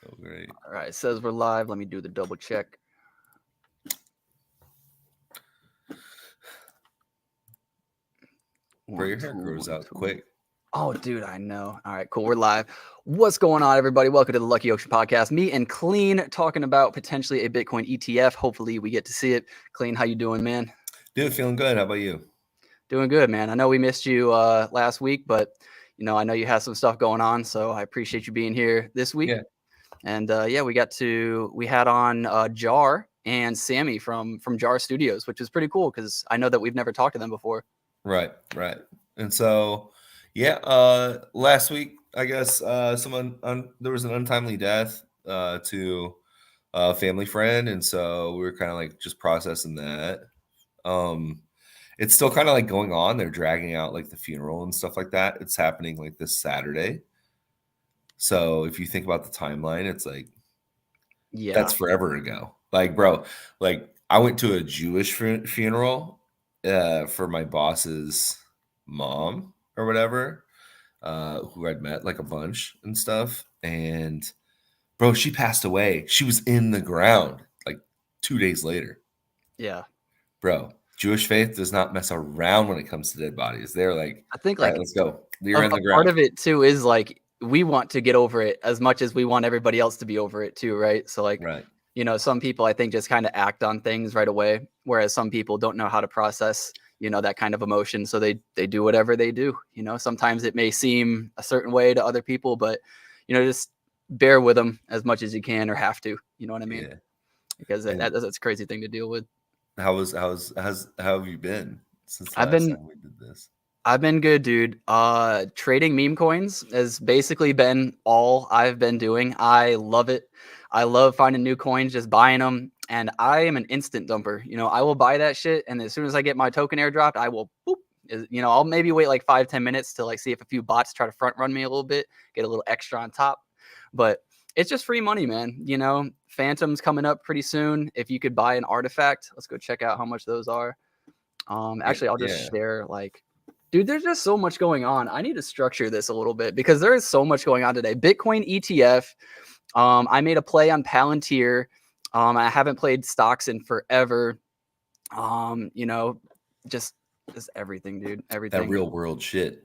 So great. All right, it says we're live. Let me do the double check. Bro, your hair grows out quick. Oh, dude, I know. All right, cool. We're live. What's going on, everybody? Welcome to the Lucky Ocean podcast. Me and Clean talking about potentially a Bitcoin ETF. Hopefully, we get to see it. Clean, how you doing, man? Dude, feeling good. How about you? Doing good, man. I know we missed you last week, but I know you had some stuff going on, so I appreciate you being here this week. Yeah. And we had on Jar and Sammy from Jar Studios, which is pretty cool because I know that we've never talked to them before. Right. And so, last week, I guess there was an untimely death to a family friend, and so we were kind of like just processing that. It's still kind of like going on. They're dragging out like the funeral and stuff like that. It's happening like this Saturday. So if you think about the timeline, it's like, yeah, that's forever ago. Like, bro, like I went to a Jewish funeral for my boss's mom or whatever, who I'd met like a bunch and stuff. And bro, she passed away. She was in the ground like 2 days later. Yeah. Bro, Jewish faith does not mess around when it comes to dead bodies. They're like, I think like, let's go. You're in the ground. Part of it too is like we want to get over it as much as we want everybody else to be over it too, right? So like, right. Some people I think just kind of act on things right away, whereas some people don't know how to process, that kind of emotion. So they do whatever they do. Sometimes it may seem a certain way to other people, but just bear with them as much as you can or have to. You know what I mean? Yeah. Because that's a crazy thing to deal with. How have you been since the last time we did this? I've been good, dude. Trading meme coins has basically been all I've been doing. I love it. I love finding new coins, just buying them. And I am an instant dumper. I will buy that shit. And as soon as I get my token airdropped, I will boop. I'll maybe wait like 5-10 minutes to like see if a few bots try to front run me a little bit, get a little extra on top. But it's just free money, man. Phantom's coming up pretty soon. If you could buy an artifact, let's go check out how much those are. Actually, I'll just share like, dude, there's just so much going on. I need to structure this a little bit because there is so much going on today. Bitcoin ETF. I made a play on Palantir. I haven't played stocks in forever. Just everything, dude. Everything. That real world shit.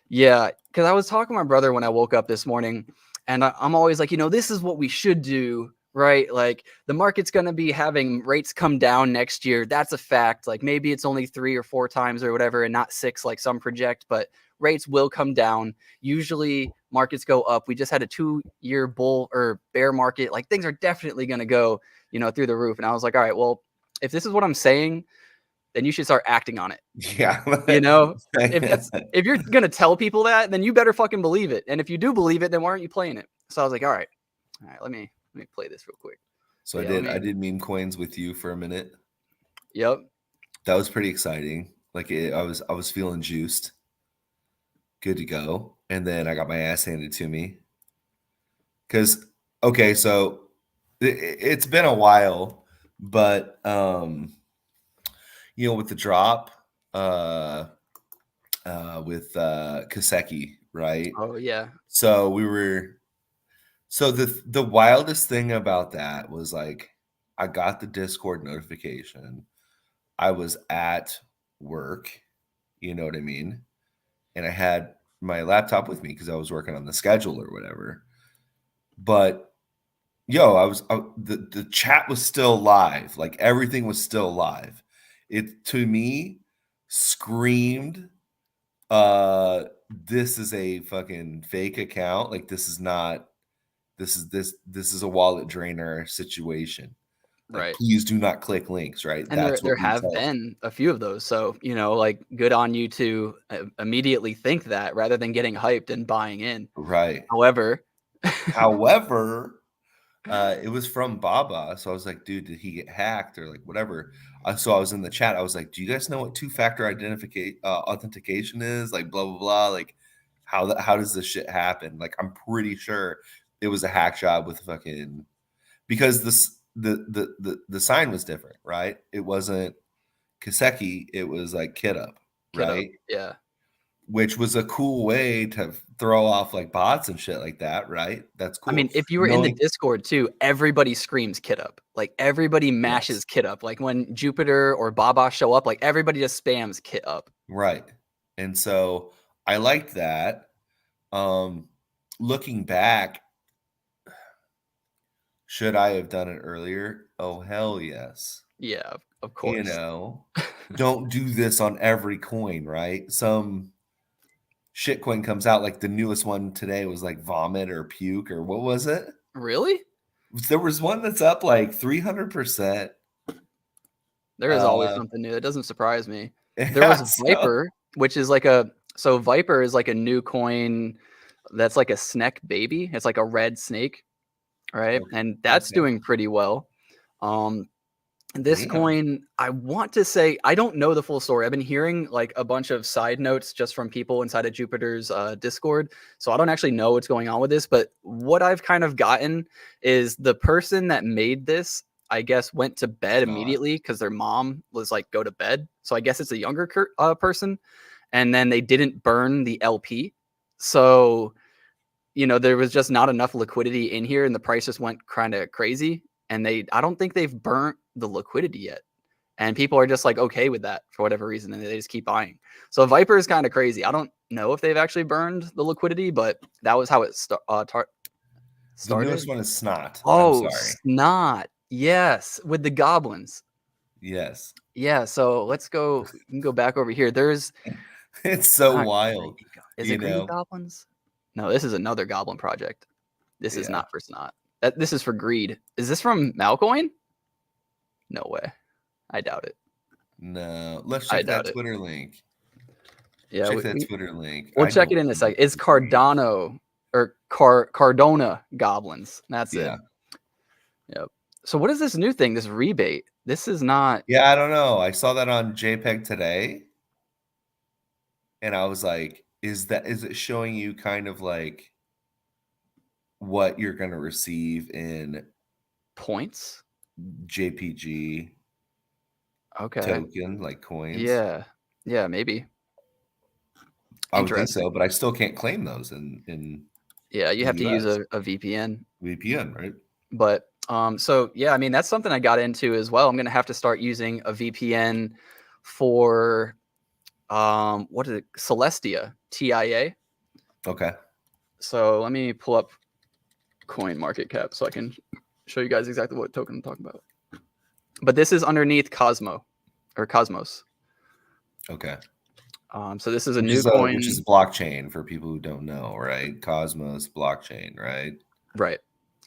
Yeah, because I was talking to my brother when I woke up this morning, and I'm always like, this is what we should do, right? Like the market's going to be having rates come down next year. That's a fact. Like maybe it's only 3 or 4 times or whatever and not 6 like some project, but rates will come down. Usually markets go up. We just had a 2-year bull or bear market. Like things are definitely going to go, through the roof. And I was like, all right, well, if this is what I'm saying, then you should start acting on it. Yeah. If you're going to tell people that, then you better fucking believe it. And if you do believe it, then why aren't you playing it? So I was like, all right, let me play this real quick. So I did meme coins with you for a minute. Yep. That was pretty exciting. Like I was feeling juiced. Good to go. And then I got my ass handed to me. Cause so it's been a while, but with the drop with Kaseki, right? Oh yeah. So the wildest thing about that was like I got the Discord notification. I was at work, you know what I mean? And I had my laptop with me because I was working on the schedule or whatever. But the chat was still live. Like everything was still live. It to me screamed, this is a fucking fake account. Like this is a wallet drainer situation. Like, right. Please do not click links, right? And there have been a few of those. So, like good on you to immediately think that rather than getting hyped and buying in. Right. However, it was from Baba. So I was like, dude, did he get hacked or like whatever? So I was in the chat. I was like, do you guys know what 2-factor authentication is? Like blah, blah, blah. Like how does this shit happen? Like, I'm pretty sure it was a hack job with fucking, because the sign was different, right? It wasn't Kaseki. It was like Kid Up, right? Yeah. Which was a cool way throw off like bots and shit like that, right? That's I mean, cool. if you were in the Knowing Discord too, everybody screams kit up. Like everybody mashes yes, kit up. Like when Jupiter or Baba show up, like everybody just spams kit up. right. And so I liked that. Um, looking back, should I have done it earlier? Oh hell yes. Yeah, of You course. know, don't do this on every coin, right? Some shit coin comes out like the newest one today was like vomit or puke or what was it? Really? There was one that's up like 300%. There is always Uh, something new. That doesn't surprise me. There yeah, was so Viper, which is like a so Viper is like a new coin that's like a snake baby. It's like a red snake, right? okay, And that's okay. doing pretty well. Um, this Damn. coin, I want to say, I don't know the full story. I've been hearing like a bunch of side notes just from people inside of Jupiter's Discord. So I don't actually know what's going on with this. But what I've kind of gotten is the person that made this, I guess, went to bed God. immediately because their mom was like, go to bed. So I guess it's a younger person. And then they didn't burn the LP. So, there was just not enough liquidity in here and the price just went kind of crazy. And I don't think they've burnt the liquidity yet. And people are just like okay with that for whatever reason. And they just keep buying. So Viper is kind of crazy. I don't know if they've actually burned the liquidity, but that was how it The newest started. one is Snot. I'm Oh, sorry. Snot. Yes. With the goblins. Yes. Yeah. So let's go. You can go back over here. There's It's so not wild, greedy. Is it greedy goblins? No, this is another goblin project. This is Yeah. not for Snot. This is for greed. Is this from Memecoin? No way. I doubt it. No. Let's I check that doubt it. Twitter link. Yeah, Check that Twitter link. we'll I check it don't in a think second. It's it's greed. Cardano or Cardona goblins. That's it. Yeah. Yep. So what is this new thing? This rebate? This is not Yeah, I don't know. I saw that on JPEG today, and I was like, is it showing you kind of like what you're gonna receive in points. JPG Okay. token, like coins? Yeah. Yeah, maybe. I would think Interesting. so, but I still can't claim those in Yeah, you the have to use US. a VPN. VPN, right? But so yeah, I mean that's something I got into as well. I'm gonna have to start using a VPN for what is it? Celestia TIA. Okay. So let me pull up coin market cap so I can show you guys exactly what token I'm talking about. But this is underneath Cosmos. Okay. So this is a Which new is coin. which is blockchain for people who don't know, right? Cosmos blockchain, right? Right.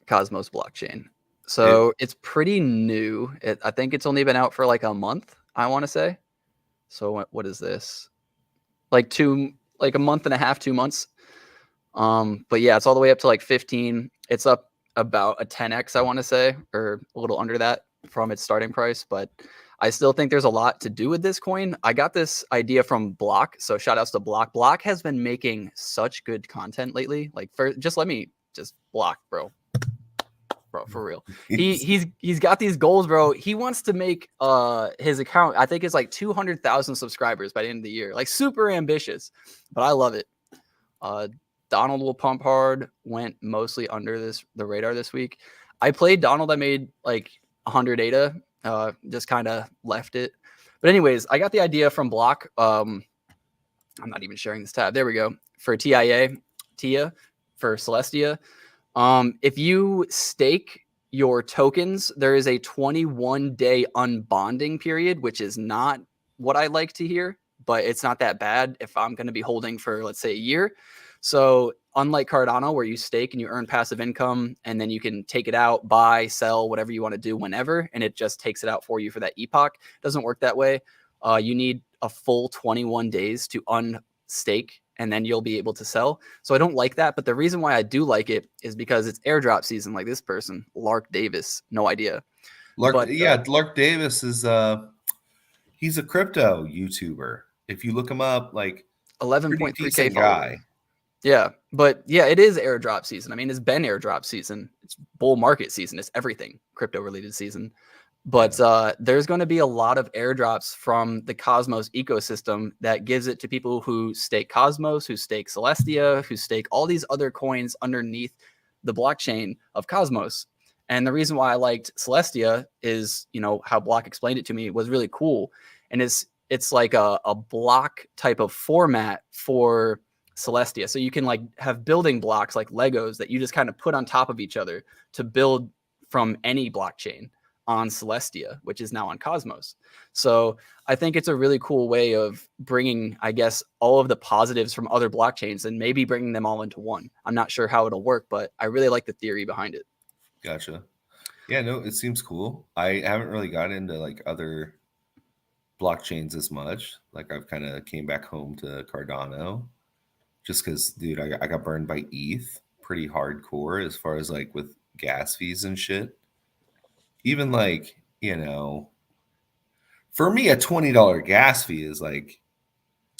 Cosmos blockchain. So it's pretty new. I think it's only been out for like a month, I want to say. So what is this? Like a month and a half, 2 months. But yeah, it's all the way up to like 15. It's up about a 10x, I want to say, or a little under that from its starting price. But I still think there's a lot to do with this coin. I got this idea from Block. So shout outs to Block. Block has been making such good content lately. Like just Block, bro, for real. He's got these goals, bro. He wants to make his account, I think it's like 200,000 subscribers by the end of the year. Like super ambitious, but I love it. Donald will pump hard went mostly under the radar this week. I played Donald. I made like 100 ADA. Just kind of left it. But anyways, I got the idea from Block. I'm not even sharing this tab. There we go. For TIA for Celestia. If you stake your tokens, there is a 21-day unbonding period, which is not what I like to hear, but it's not that bad if I'm going to be holding for, let's say, a year. So unlike Cardano, where you stake and you earn passive income, and then you can take it out, buy, sell, whatever you want to do whenever, and it just takes it out for you for that epoch. It doesn't work that way. You need a full 21 days to unstake, and then you'll be able to sell. So I don't like that. But the reason why I do like it is because it's airdrop season, like this person, Lark Davis. No idea. Lark Davis is he's a crypto YouTuber. If you look him up, like 11.3K decent followers. guy. Yeah, but yeah, it is airdrop season. I mean, it's been airdrop season. It's bull market season. It's everything crypto related season. But there's going to be a lot of airdrops from the Cosmos ecosystem that gives it to people who stake Cosmos, who stake Celestia, who stake all these other coins underneath the blockchain of Cosmos. And the reason why I liked Celestia is, how Block explained it to me was really cool. And it's like a block type of format for Celestia. So you can like have building blocks like Legos that you just kind of put on top of each other to build from any blockchain on Celestia, which is now on Cosmos. So I think it's a really cool way of bringing, I guess, all of the positives from other blockchains and maybe bringing them all into one. I'm not sure how it'll work, but I really like the theory behind it. Gotcha. Yeah, no, it seems cool. I haven't really gotten into like other blockchains as much. Like I've kind of came back home to Cardano just because, dude, I got burned by ETH pretty hardcore as far as like with gas fees and shit. Even like, for me, a $20 gas fee is like,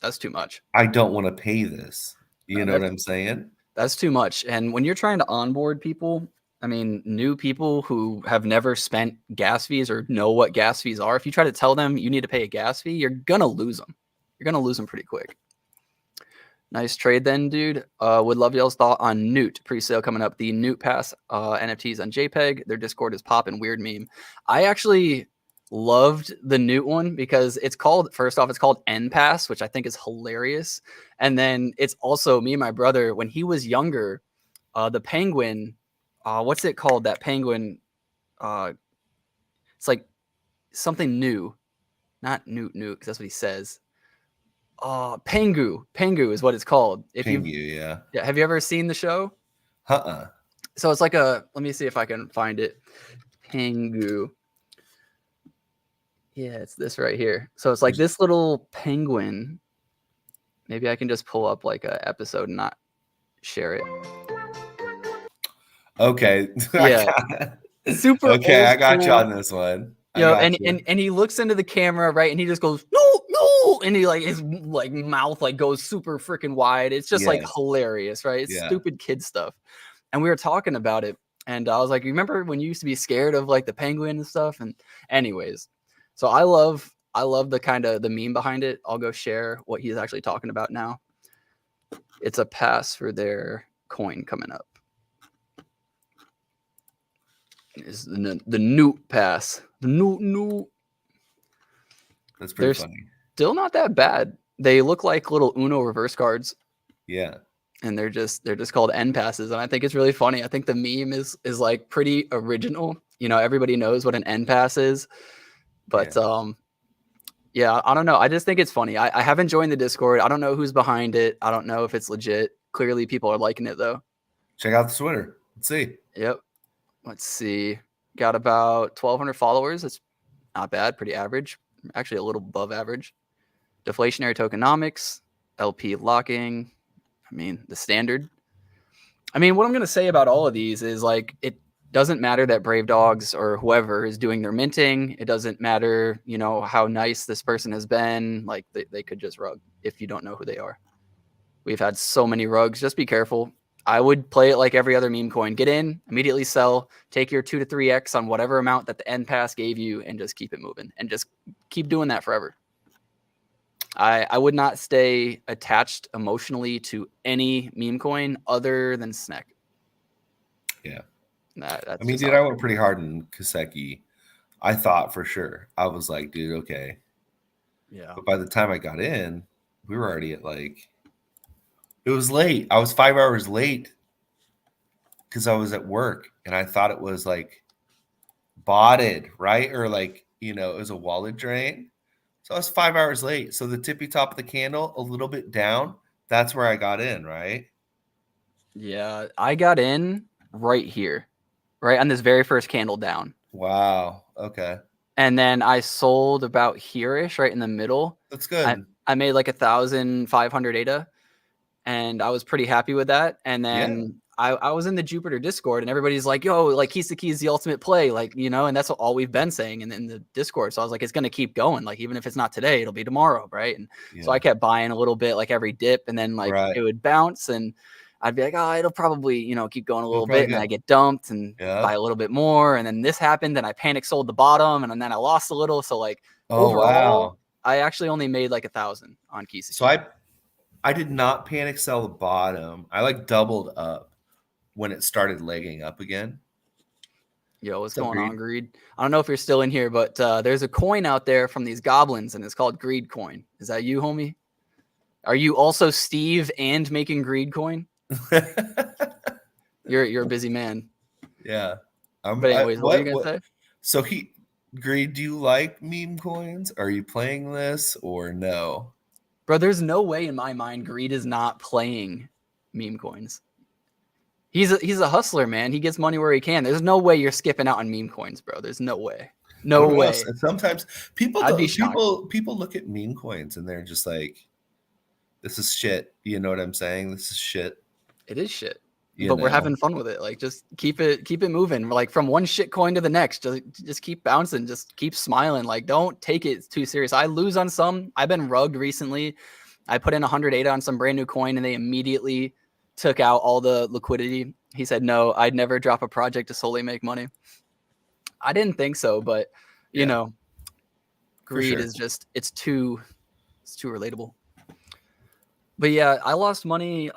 that's too much. I don't want to pay this. You know what I'm saying? That's too much. And when you're trying to onboard people, I mean, new people who have never spent gas fees or know what gas fees are, if you try to tell them you need to pay a gas fee, you're going to lose them. You're going to lose them pretty quick. Nice trade then, dude. Would love y'all's thought on Newt pre-sale coming up. The Newt Pass NFTs on JPEG. Their Discord is popping. Weird meme. I actually loved the Newt one because it's called N Pass, which I think is hilarious. And then it's also me and my brother when he was younger. The penguin, what's it called? That penguin. It's something new, not Newt because that's what he says. Pengu is what it's called. Yeah. Have you ever seen the show? So it's like let me see if I can find it. Pengu. Yeah, it's this right here. So it's like this little penguin. Maybe I can just pull up like a episode and not share it. Okay. Yeah. Super. Okay, I got you on this one. And he looks into the camera, right? And he just goes, no, and he his mouth goes super freaking wide. It's just hilarious, right? It's stupid kid stuff. And we were talking about it, and I was like, remember when you used to be scared of the penguin and stuff? And anyways, so I love the kind of the meme behind it. I'll go share what he's actually talking about now. It's a pass for their coin coming up. Is the Newt Pass. The Newt. That's pretty funny. Still not that bad. They look like little Uno reverse cards. Yeah. And they're just called N passes. And I think it's really funny. I think the meme is pretty original. Everybody knows what an N pass is. But yeah, I don't know. I just think it's funny. I haven't joined the Discord. I don't know who's behind it. I don't know if it's legit. Clearly people are liking it though. Check out the Twitter. Let's see. Yep. Let's see. Got about 1,200 followers. It's not bad. Pretty average. Actually, a little above average. Deflationary tokenomics. LP locking. I mean, the standard. I mean, what I'm going to say about all of these is it doesn't matter that Brave Dogs or whoever is doing their minting. It doesn't matter, how nice this person has been. They could just rug if you don't know who they are. We've had so many rugs. Just be careful. I would play it like every other meme coin. Get in, immediately sell, take your 2 to 3x on whatever amount that the N pass gave you, and just keep it moving. And just keep doing that forever. I would not stay attached emotionally to any meme coin other than SNEC. Yeah. I mean, dude, I went pretty hard in Kaseki. I thought for sure. I was like, dude, okay. Yeah. But by the time I got in, we were already at it was late. I was 5 hours late because I was at work and I thought it was botted, right? Or it was a wallet drain. So I was 5 hours late. So the tippy top of the candle, a little bit down. That's where I got in, right? Yeah, I got in right here, right on this very first candle down. Wow. Okay. And then I sold about here-ish, right in the middle. That's good. I made 1,500 ADA. And I was pretty happy with that. And then I was in the Jupiter Discord and everybody's like, yo, Kiseki is the ultimate play, and that's all we've been saying in the Discord. So I was like, it's going to keep going. Even if it's not today, it'll be tomorrow. Right. And so I kept buying a little bit every dip and then it would bounce. And I'd be like, oh, it'll probably, keep going a It'll little probably bit, and then I get dumped and Yeah. buy a little bit more, and then this happened, and I panic sold the bottom, and then I lost a little. So like Oh overall, wow. I actually only made like 1,000 on Key So I did not panic sell the bottom. I like doubled up when it started legging up again. Yo, what's What's up, going on, Greed? Greed? I don't know if you're still in here, but there's a coin out there from these goblins, and it's called Greed Coin. Is that you, homie? Are you also Steve and making Greed Coin? You're a busy man. Yeah. But anyways, what were you gonna What? say? So Greed, do you like meme coins? Are you playing this or no? Bro, there's no way in my mind Greed is not playing meme coins. He's a hustler, man. He gets money where he can. There's no way you're skipping out on meme coins, bro. There's no way. I No don't know. way. Sometimes I'd be shocked. people look at meme coins and they're just like, "This is shit." You know what I'm saying? This is shit. It is shit. You But we're know. having fun with it. Like just keep it moving. Like from one shit coin to the next. Just keep bouncing. Just keep smiling. Like don't take it too serious. I lose on some. I've been rugged recently. I put in 100 ADA on some brand new coin and they immediately took out all the liquidity. He said, no, I'd never drop a project to solely make money. I didn't think so, but Yeah, for greed sure. is just it's too relatable. But yeah, I lost money.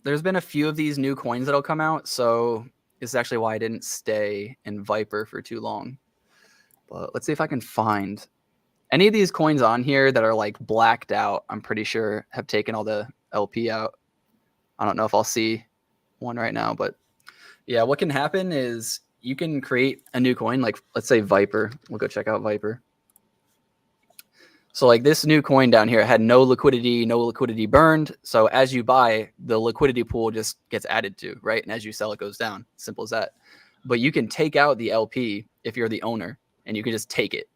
There's been a few of these new coins that'll come out, so this is actually why I didn't stay in Viper for too long. But let's see if I can find any of these coins on here that are like blacked out. I'm pretty sure have taken all the LP out. I don't know if I'll see one right now, but yeah, what can happen is you can create a new coin, like let's say Viper. We'll go check out Viper. So like this new coin down here had no liquidity burned. So as you buy, the liquidity pool just gets added to, right? And as you sell, it goes down. Simple as that. But you can take out the LP if you're the owner, and you can just take it.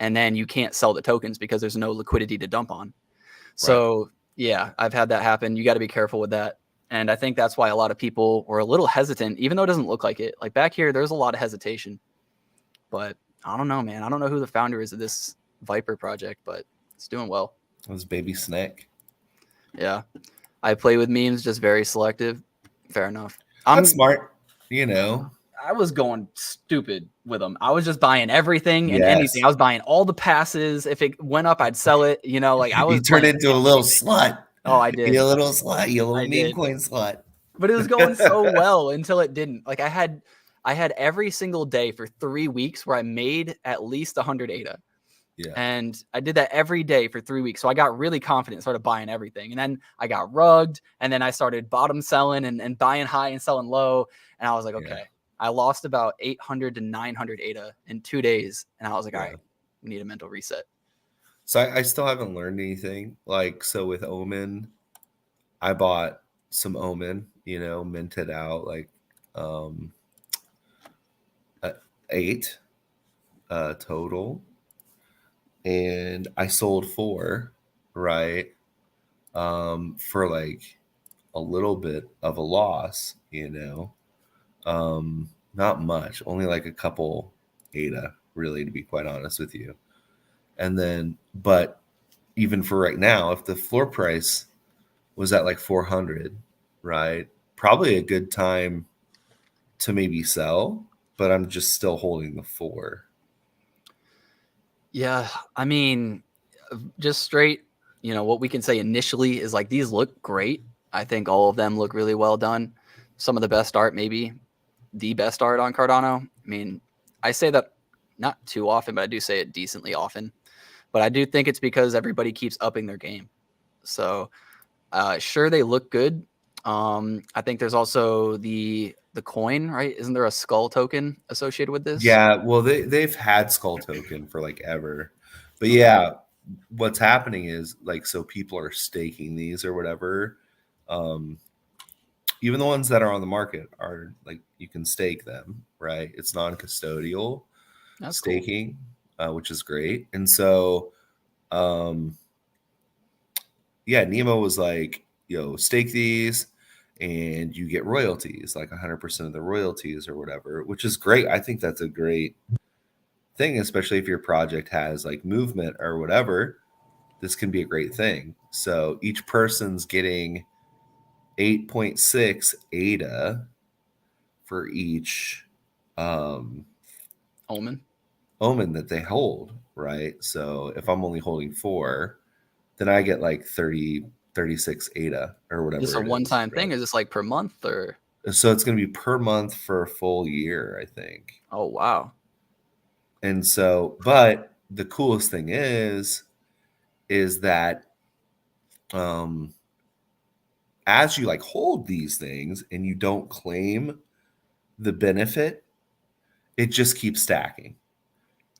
And then you can't sell the tokens because there's no liquidity to dump on. So Right. yeah, I've had that happen. You got to be careful with that. And I think that's why a lot of people were a little hesitant, even though it doesn't look like it. Like back here, there's a lot of hesitation. But I don't know, man. I don't know who the founder is of this Viper project, but it's doing well. It was Baby Snake. Yeah. I play with memes, just very selective. Fair enough. That's smart. You know. I was going stupid with them. I was just buying everything and anything. Yes. I was buying all the passes. If it went up, I'd sell it. Like I was You turned playing into a little anything. slut. Oh, I You did. little slut. You little I meme did. coin slut. But it was going so well until it didn't. Like I had every single day for 3 weeks where I made at least 100 ADA. Yeah. And I did that every day for 3 weeks. So I got really confident, started buying everything. And then I got rugged. And then I started bottom selling and buying high and selling low. And I was like, okay. Yeah. I lost about 800 to 900 ADA in 2 days. And I was like, all right, we need a mental reset. So I still haven't learned anything. Like, so with Omen, I bought some Omen, minted out like 8 total. And I sold 4, right? For like a little bit of a loss, not much, only like a couple ADA, really, to be quite honest with you. And then, but even for right now, if the floor price was at like 400, right, probably a good time to maybe sell, but I'm just still holding the 4. Yeah. I mean, just straight, what we can say initially is like these look great. I think all of them look really well done. Some of the best art, maybe the best art on Cardano. I mean, I say that not too often, but I do say it decently often. But I do think it's because everybody keeps upping their game. So sure, they look good. I think there's also the coin, right? Isn't there a skull token associated with this? Yeah, well, they've had Skull Token for like ever, but yeah, what's happening is like, so people are staking these or whatever. Even the ones that are on the market are like, you can stake them, right? It's non-custodial That's cool. staking, which is great. And so, yeah, Nemo was like, stake these and you get royalties, like 100% of the royalties or whatever, which is great. I think that's a great thing, especially if your project has like movement or whatever. This can be a great thing. So each person's getting 8.6 ADA for each Omen. omen that they hold, right? So if I'm only holding 4, then I get like 36 ADA or Is this a whatever it is, one-time thing? right? Is this like per month or? So it's going to be per month for a full year, I think. Oh, wow. And so, but the coolest thing is that um as you like hold these things and you don't claim the benefit, it just keeps stacking.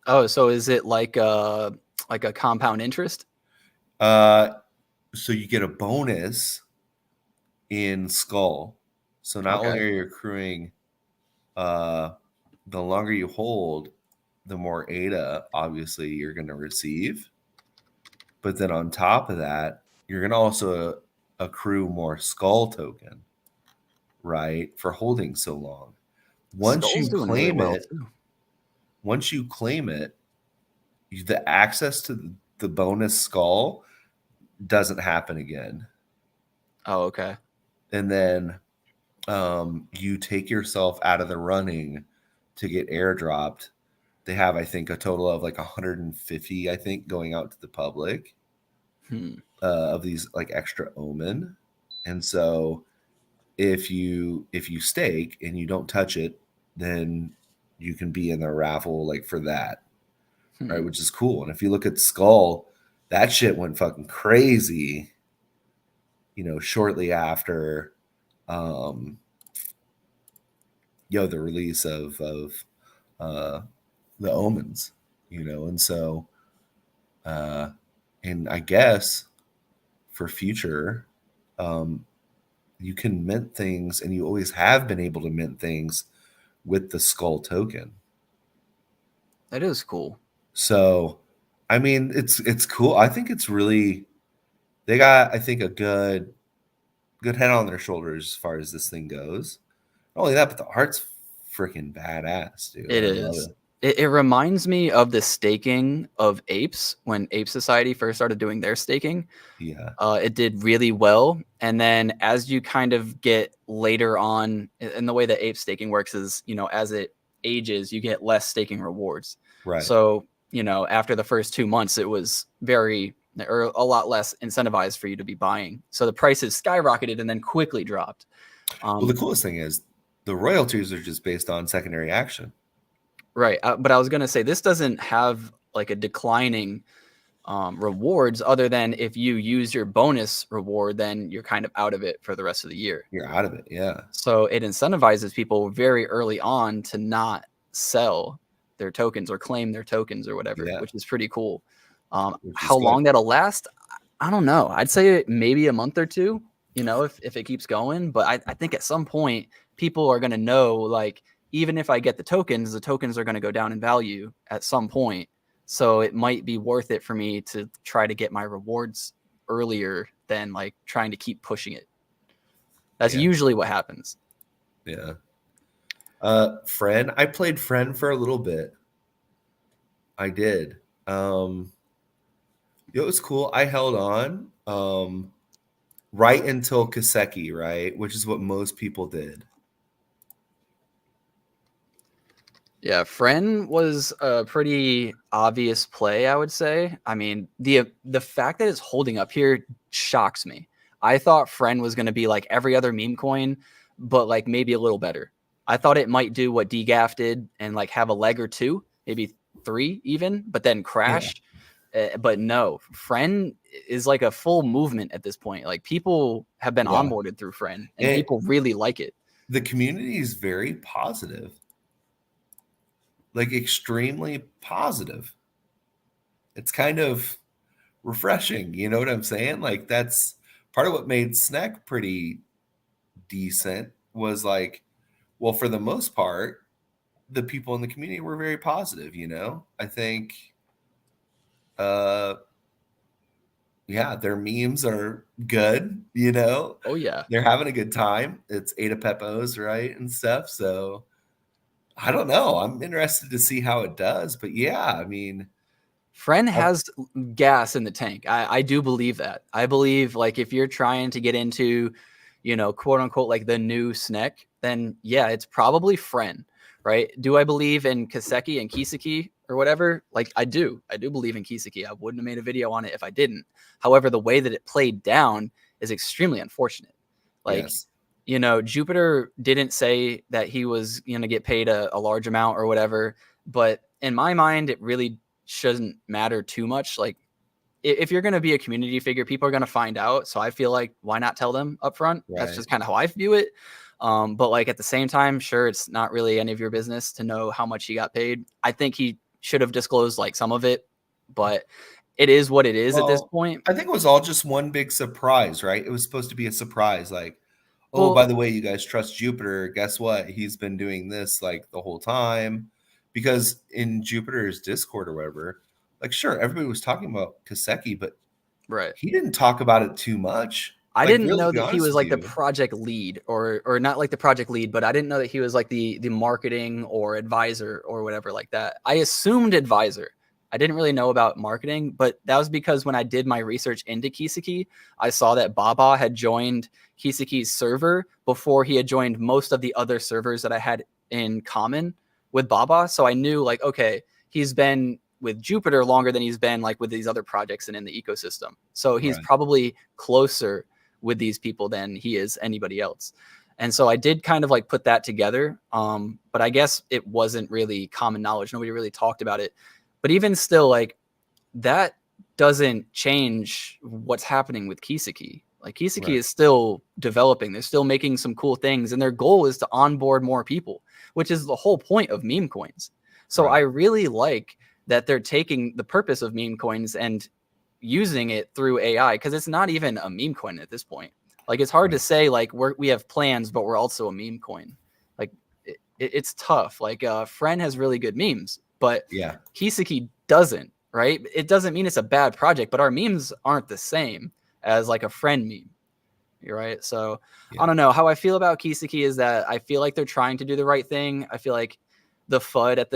Oh, so is it like a compound interest? Uh so you get a bonus in Skull. So not Okay. only are you accruing uh the longer you hold, the more ADA obviously you're going to receive. But then on top of that, you're going to also accrue more Skull token, right? For holding so long. Once Skull's you doing really claim well it, too. once you claim it, the access to the bonus Skull doesn't happen again. Oh, okay. And then you take yourself out of the running to get airdropped. They have, I think, a total of like 150, I think, going out to the public Hmm. of these like extra omen. And so if you stake and you don't touch it, then you can be in the raffle like for that, right? Hmm. Which is cool. And if you look at Skull, that shit went fucking crazy, shortly after um the release of uh the omens, and so uh and I guess for future, um you can mint things, and you always have been able to mint things with the Skull token. That is cool. So, I mean, it's cool. I think it's really they got, I think, a good head on their shoulders as far as this thing goes. Not only that, but the art's freaking badass, dude. It I love is. it. It reminds me of the staking of apes when Ape Society first started doing their staking. Yeah, It did really well, and then as you kind of get later on, and the way that ape staking works is, as it ages, you get less staking rewards. right. So, after the first 2 months, it was or a lot less incentivized for you to be buying. So the prices skyrocketed and then quickly dropped. Well, the Um, coolest thing is the royalties are just based on secondary action. right. But I was going to say this doesn't have like a declining rewards other than if you use your bonus reward, then you're kind of out of it for the rest of the year. You're out of it. Yeah, So it incentivizes people very early on to not sell their tokens or claim their tokens or whatever, yeah, which is pretty cool. which is How good. long that'll last, I don't know. I'd say maybe a month or two, if it keeps going. But I think at some point, people are going to know, like, even if I get the tokens are going to go down in value at some point. So it might be worth it for me to try to get my rewards earlier than like trying to keep pushing it. That's Yeah, usually what happens. yeah. Friend, I played Friend for a little bit. I did. It was cool. I held on right until Kaseki, right? Which is what most people did. Yeah, Friend was a pretty obvious play, I would say. I mean, the fact that it's holding up here shocks me. I thought Friend was going to be like every other meme coin, but like maybe a little better. I thought it might do what DGAF did and like have a leg or two, maybe three even, but then Yeah. crash. But no, Friend is like a full movement at this point. Like people have been Yeah. onboarded through Friend and And people really like it. the community is very positive, like extremely positive. It's kind of refreshing. You know what I'm saying? Like, that's part of what made Snack pretty decent was like, well, for the most part, the people in the community were very positive. I think, uh, yeah, their memes are good. Oh yeah. They're having a good time. It's Ada Pepos, right? And stuff. So I don't know. I'm interested to see how it does. But yeah, I mean, Friend I've, has gas in the tank. I do believe that. I believe like if you're trying to get into, quote unquote, like the new SNEC, then yeah, it's probably Friend, right? Do I believe in Kaseki and Kiseki or whatever? Like I do believe in Kiseki. I wouldn't have made a video on it if I didn't. However, the way that it played down is extremely unfortunate. Like, Yes. Jupiter didn't say that he was going to get paid a large amount or whatever, but in my mind, it really shouldn't matter too much. Like, if you're going to be a community figure, people are going to find out. So I feel like why not tell them up front? That's Right. just kind of how I view it. But like at the same time, sure, it's not really any of your business to know how much he got paid. I think he should have disclosed like some of it, but it is what it is at this Well, point. I think it was all just one big surprise, right? It was supposed to be a surprise, like, oh, by Well, the way, you guys trust Jupiter. Guess what? He's been doing this like the whole time. Because in Jupiter's Discord or whatever, like, sure, everybody was talking about Kaseki, but right. he didn't talk about it too much. I Like, didn't really, to know be that he honest was with like the you. project lead or not like the project lead, but I didn't know that he was like the marketing or advisor or whatever like that. I assumed advisor. I didn't really know about marketing, but that was because when I did my research into Kiseki, I saw that Baba had joined Kiseki's server before he had joined most of the other servers that I had in common with Baba. So I knew like, okay, he's been with Jupiter longer than he's been like with these other projects and in the ecosystem. So he's Right. probably closer with these people than he is anybody else. And so I did kind of like put that together. But I guess it wasn't really common knowledge. Nobody really talked about it. But even still, like that doesn't change what's happening with Kiseki. Like Kiseki Right. is still developing. They're still making some cool things. And their goal is to onboard more people, which is the whole point of meme coins. So Right. I really like that they're taking the purpose of meme coins and using it through AI, because it's not even a meme coin at this point. Like it's hard to Right. say like we have plans, but we're also a meme coin. Like it's tough. Like Friend has really good memes, but Yeah. Kiseki doesn't. Right? It doesn't mean it's a bad project, but our memes aren't the same as like a Friend meme. You're right. So I Yeah. don't know how I feel about Kiseki is that I feel like they're trying to do the right thing. I feel like the FUD at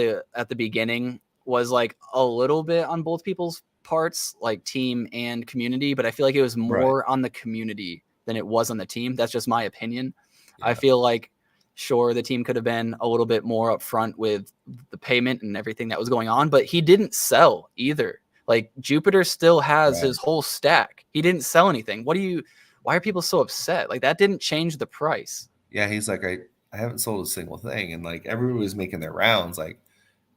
the beginning was like a little bit on both people's parts, like team and community, but I feel like it was Right. more on the community than it was on the team. That's just my opinion. I Yeah. feel like sure the team could have been a little bit more upfront with the payment and everything that was going on, but he didn't sell either. Like Jupiter still has Right. his whole stack. He didn't sell anything. Why are people so upset? Like that didn't change the price. Yeah. He's like, I haven't sold a single thing. And like everybody was making their rounds, like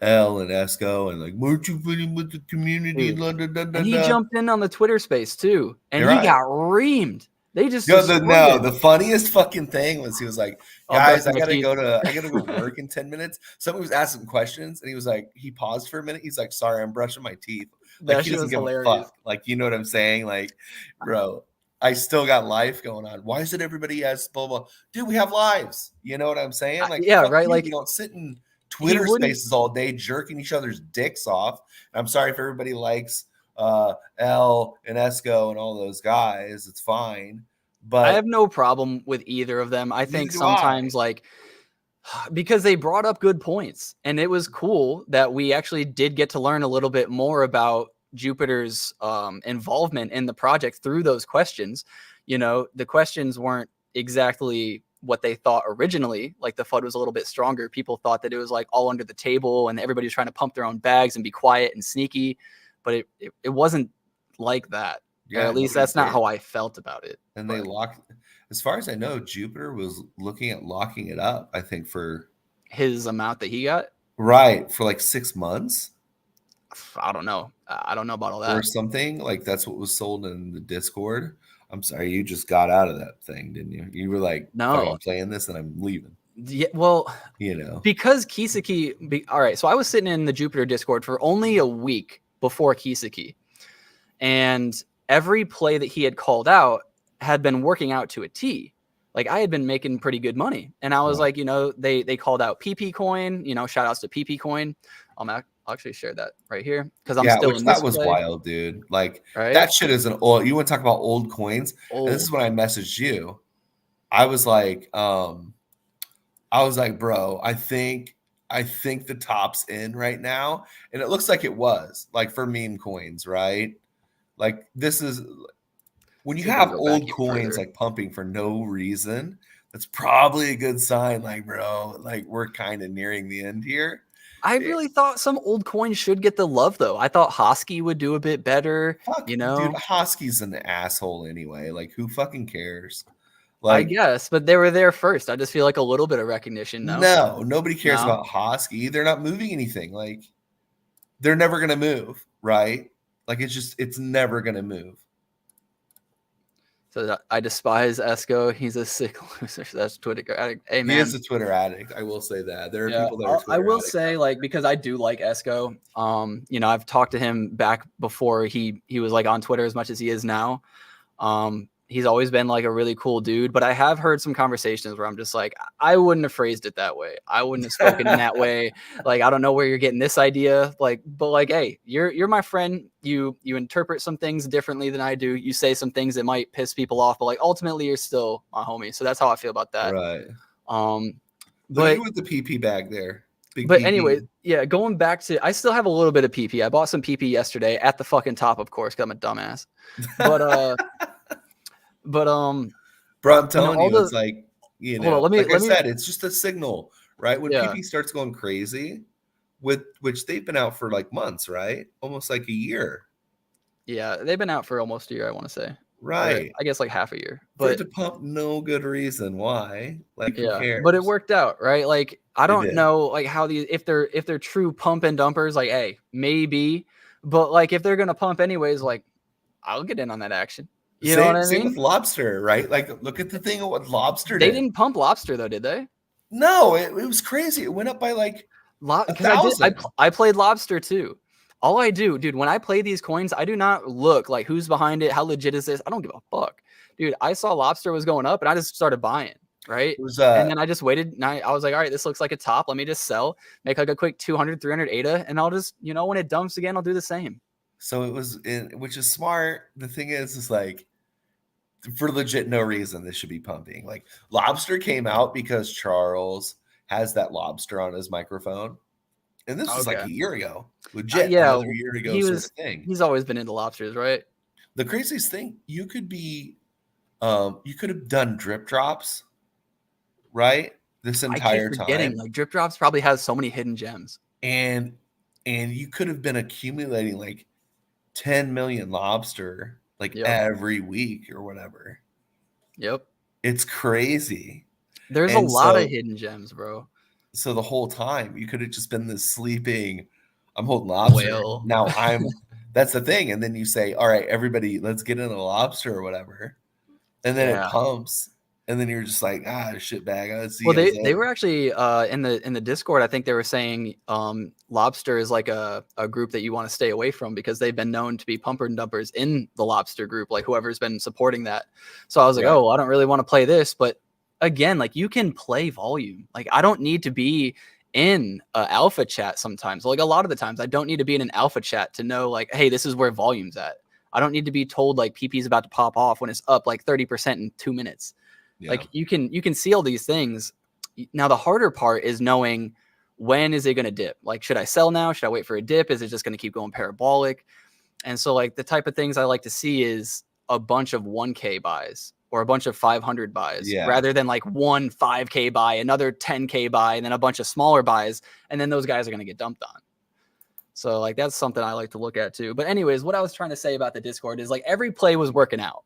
L and Esco, and like, weren't you fitting with the community? Dude. Da, da, da, da, And he da. jumped in on the Twitter space too. And You're he right. got reamed. They just Yo, destroyed him. the funniest fucking thing was he was like, I'm guys, brushing my teeth. I gotta go to work in 10 minutes. Somebody was asking questions and he was like, he paused for a minute. He's like, sorry, I'm brushing my teeth. Like That he shit doesn't was give a hilarious. fuck. Like, you know what I'm saying? Like, bro, I still got life going on. Why is it everybody has blah blah? Dude, we have lives. You know what I'm saying? Like, Yeah, fuck right. you. We Like don't sit in he Twitter wouldn't. spaces all day jerking each other's dicks off. And I'm sorry if everybody likes L and Esco and all those guys. It's fine. I have But no problem with either of them. I neither think do I. sometimes like because they brought up good points and it was cool that we actually did get to learn a little bit more about Jupiter's involvement in the project through those questions. The questions weren't exactly what they thought originally. Like the FUD was a little bit stronger. People thought that it was like all under the table and everybody was trying to pump their own bags and be quiet and sneaky, but it wasn't like that, or Yeah, at least nobody that's not cared. how I felt about it. And they But locked, as far as I know, Jupiter was looking at locking it up, I think, for his amount that he got, right for like 6 months I don't know. I don't know about all or that. something. Like that's what was sold in the Discord. I'm sorry, you just got out of that thing, didn't you? You were like, fuck, No. I'm playing this and I'm leaving, Yeah, well, you know? because all right, so I was sitting in the Jupiter Discord for only a week before Kiseki, and every play that he had called out had been working out to a T. Like I had been making pretty good money, and I was Right. like, they called out PP Coin, shout outs to PP Coin. I'll actually share that right here because I'm Yeah, still which in that this was play, wild, dude. Like right? that shit is an old, you want to talk about old coins? And this is Old. when I messaged you. I was like, bro, I think the top's in right now. And it looks like it was, like for meme coins, right? Like this is when you See if we can have go back old even coins further. like pumping for no reason, that's probably a good sign. Like, bro, like we're kind of nearing the end here. I Eh, really thought some old coins should get the love though. I thought Hosky would do a bit better, Fuck, you dude, know. Hosky's an asshole anyway. Like, who fucking cares? I Like, guess, but they were there first. I just feel like a little bit of recognition, no? no, nobody cares No? about Hosky. They're not moving anything. Like, they're never gonna move, right? Like, it's never gonna move. So I despise Esco. He's a sick loser. That's Twitter addict. Hey He is man. a Twitter addict. I will say that. There are Yeah, people that are I Twitter will addicts say out like because I do like Esco. You know, I've talked to him back before he was like on Twitter as much as he is now. He's always been like a really cool dude, but I have heard some conversations where I'm just like, I wouldn't have phrased it that way. I wouldn't have spoken in that there. way. Like, I don't know where you're getting this idea. Like, but like, hey, you're my friend. You interpret some things differently than I do. You say some things that might piss people off, but like ultimately you're still my homie. So that's how I feel about that. Right. Um, Look at but you with the PP bag there. Big but anyway, PP. yeah, going back to I still have a little bit of PP. I bought some PP yesterday at the fucking top, of course, because I'm a dumbass. But but Bro, I'm you know, telling all you, the it's like, hold on, like I let me said, it's just a signal, right? When yeah. PP starts going crazy, with which they've been out for like months, right? Almost like a year. Yeah, they've been out for almost a year, I want to say. Or Right. I guess like half a year. For it But to pump, no good reason why. Like, who yeah, but it cares? worked out, right? Like I It don't did. know like how these if they're true pump and dumpers, like hey, maybe. But like if they're gonna pump anyways, like I'll get in on that action. You know what I Same with mean? lobster, right? Like, look at the thing of what lobster They did. didn't pump lobster though, did they? No, it was crazy. It went up by like Because $1,000. I played lobster too. All I do, dude, when I play these coins, I do not look like who's behind it, how legit is this? I don't give a fuck, dude. I saw lobster was going up, and I just started buying, right? It was And then I just waited, and I was like, all right, this looks like a top. Let me just sell, make like a quick 200, 300 ADA, and I'll just, you know, when it dumps again, I'll do the same. so it was which is smart. The thing is like for legit no reason this should be pumping. Like lobster came out because Charles has that lobster on his microphone. And this was like Okay, a year ago. Legit, yeah, another year to go he sort was. of thing. He's always been into lobsters, right? The craziest thing, you could have done drip drops, right? This I keep entire forgetting, time. like Drip Drops probably has so many hidden gems. And you could have been accumulating like 10 million lobster like Yep, every week or whatever. yep. It's crazy. There's a And lot of so hidden gems, bro. the whole time you could have just been this sleeping, I'm holding lobster. Whale. Now that's the thing. And then you say, all right, everybody, let's get in a lobster or whatever. And then it Yeah. pumps. And then you're just like, shit bag. See Well, you guys they later. were actually in the Discord. I think they were saying lobster is like a group that you want to stay away from because they've been known to be pumper and dumpers in the lobster group, like whoever's been supporting that. So I was like, Right. oh, I don't really want to play this, but again, like you can play volume. Like I don't need to be in a alpha chat sometimes. Like a lot of the times, I don't need to be in an alpha chat to know like, hey, this is where volume's at. I don't need to be told like PP is about to pop off when it's up like 30% in 2 minutes. Yeah. Like you can see all these things. Now the harder part is knowing when is it going to dip? Like should I sell now? Should I wait for a dip? Is it just going to keep going parabolic? And so like the type of things I like to see is a bunch of 1K buys or a bunch of 500 buys Yeah. rather than like one 5K buy, another 10K buy, and then a bunch of smaller buys. And then those guys are going to get dumped on. So like that's something I like to look at too. But anyways, what I was trying to say about the Discord is like every play was working out.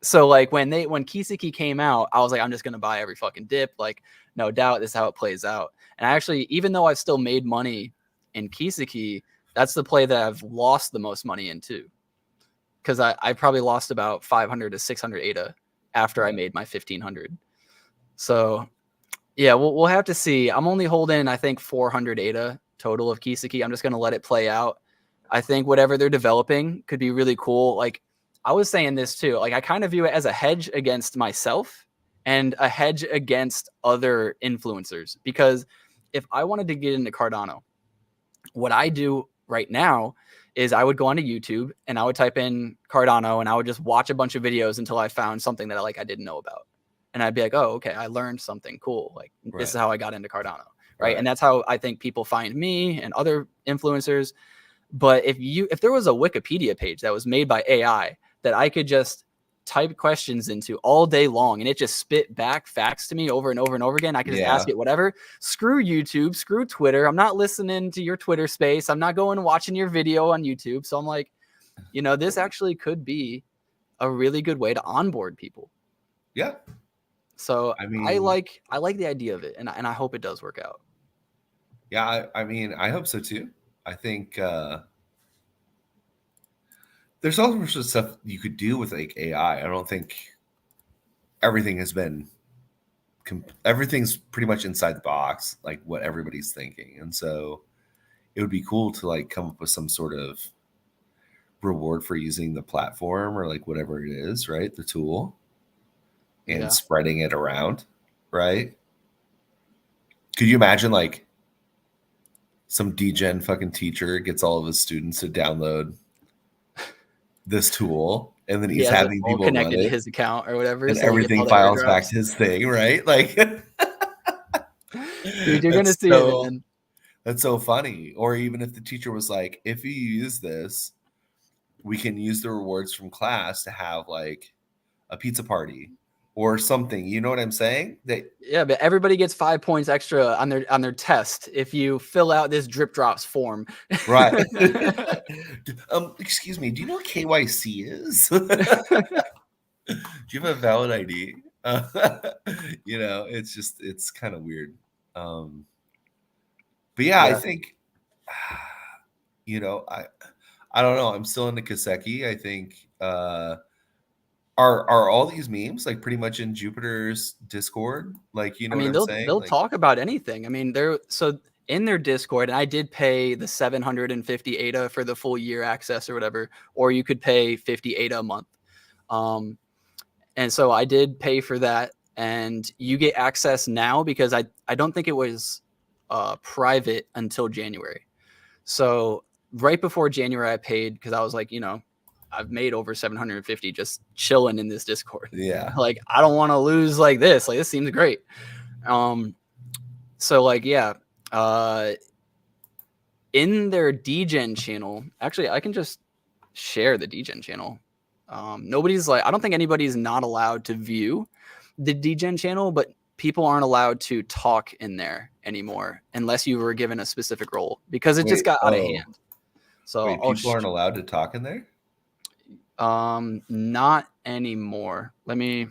So like when Kiseki came out, I was like, I'm just gonna buy every fucking dip. Like, no doubt this is how it plays out. And actually, even though I've still made money in Kiseki, that's the play that I've lost the most money in too. Because I probably lost about 500 to 600 ADA after I made my 1500. So yeah, we'll have to see. I'm only holding, I think, 400 ADA total of Kiseki. I'm just gonna let it play out. I think whatever they're developing could be really cool. Like I was saying this too. Like I kind of view it as a hedge against myself and a hedge against other influencers. Because if I wanted to get into Cardano, what I do right now is I would go onto YouTube and I would type in Cardano and I would just watch a bunch of videos until I found something that I didn't know about. And I'd be like, oh, okay, I learned something cool. Like this is how I got into Cardano. Right. And that's how I think people find me and other influencers. But if there was a Wikipedia page that was made by AI that I could just type questions into all day long, and it just spit back facts to me over and over and over again. I can just ask it whatever. Screw YouTube, screw Twitter. I'm not listening to your Twitter space. I'm not going and watching your video on YouTube. So I'm like, this actually could be a really good way to onboard people. Yeah. So I like the idea of it, and I hope it does work out. Yeah, I mean, I hope so too. I think there's all sorts of stuff you could do with like AI. I don't think everything has been everything's pretty much inside the box, like what everybody's thinking, and so it would be cool to like come up with some sort of reward for using the platform or like whatever it is, right? The tool, and spreading it around, right? Could you imagine like some degen fucking teacher gets all of his students to download this tool, and then he's having people connected run it to his account or whatever, and so everything files back to his thing, right? Like, dude, you're gonna see it, man. That's so funny. Or even if the teacher was like, if you use this, we can use the rewards from class to have like a pizza party or something. You know what I'm saying? Yeah, but everybody gets 5 points extra on their test if you fill out this drip drops form. Right. Excuse me, do you know what KYC is? Do you have a valid ID? It's kind of weird. But yeah, I think I don't know. I'm still into Kaseki. I think are all these memes like pretty much in Jupiter's Discord? Like, what I'm saying? They'll talk about anything. I mean, so in their Discord, and I did pay the 750 ADA for the full year access or whatever, or you could pay 50 ADA a month. And so I did pay for that, and you get access now because I don't think it was private until January. So right before January, I paid because I was like, I've made over 750 just chilling in this Discord. Yeah. Like, I don't want to lose like this. Like, this seems great. So like, yeah, in their degen channel, actually, I can just share the degen channel. I don't think anybody's not allowed to view the degen channel, but people aren't allowed to talk in there anymore unless you were given a specific role because it just got out of hand. So people aren't allowed to talk in there? Not anymore. Let me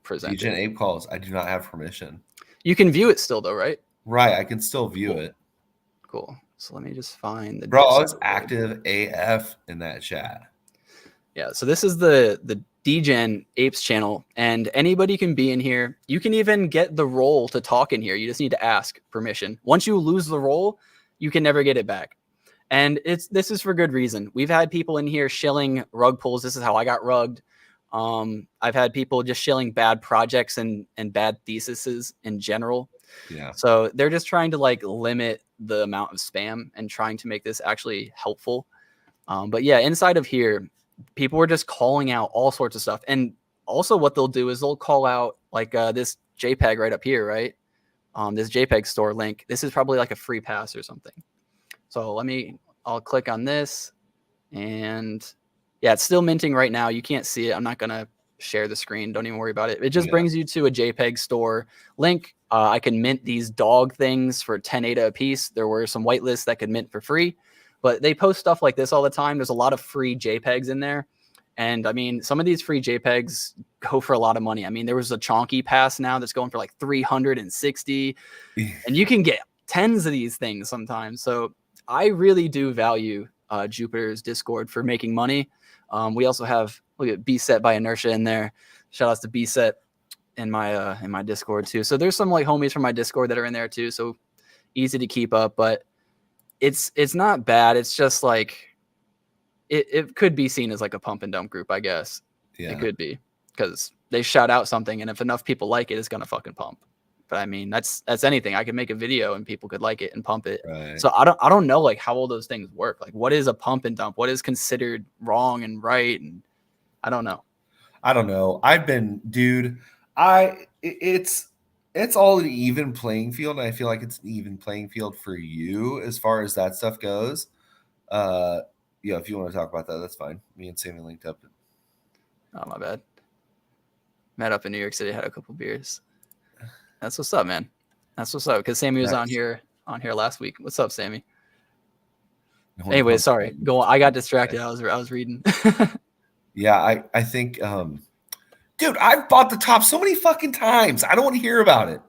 present Degen Ape calls. I do not have permission. You can view it still though, right? Right, I can still view it. Cool. So let me just find the. Bro, I was active AF in that chat. Yeah, so this is the Degen Apes channel, and anybody can be in here. You can even get the role to talk in here. You just need to ask permission. Once you lose the role, you can never get it back. And this is for good reason. We've had people in here shilling rug pulls. This is how I got rugged. I've had people just shilling bad projects and bad theses in general. Yeah. So they're just trying to like limit the amount of spam and trying to make this actually helpful. But yeah, inside of here, people were just calling out all sorts of stuff. And also what they'll do is they'll call out like this JPEG right up here, right? This JPEG store link. This is probably like a free pass or something. So I'll click on this, and yeah, it's still minting right now. You can't see it. I'm not going to share the screen. Don't even worry about it. It just brings you to a JPEG store link. I can mint these dog things for 10 ADA a piece. There were some whitelists that could mint for free, but they post stuff like this all the time. There's a lot of free JPEGs in there. And I mean, some of these free JPEGs go for a lot of money. I mean, there was a Chonky pass now that's going for like 360, and you can get tens of these things sometimes. So I really do value Jupiter's Discord for making money. We also have, look at B-Set by Inertia in there. Shout outs to B-Set in my Discord too. So there's some like homies from my Discord that are in there too. So easy to keep up, but it's not bad. It's just like it could be seen as like a pump and dump group, I guess. Yeah. It could be because they shout out something, and if enough people like it, it's gonna fucking pump. But I mean, that's anything. I could make a video and people could like it and pump it. Right. So I don't know like how all those things work. Like, what is a pump and dump? What is considered wrong and right? And I don't know. It's all an even playing field, and I feel like it's an even playing field for you as far as that stuff goes. Yeah, if you want to talk about that, that's fine. Me and Sammy linked up. Oh, my bad. Met up in New York City, had a couple beers. That's what's up, man. That's what's up. Because Sammy was on here last week. What's up, Sammy? Anyway, sorry. Go on. I got distracted. I was reading. Yeah, I think dude, I've bought the top so many fucking times. I don't want to hear about it.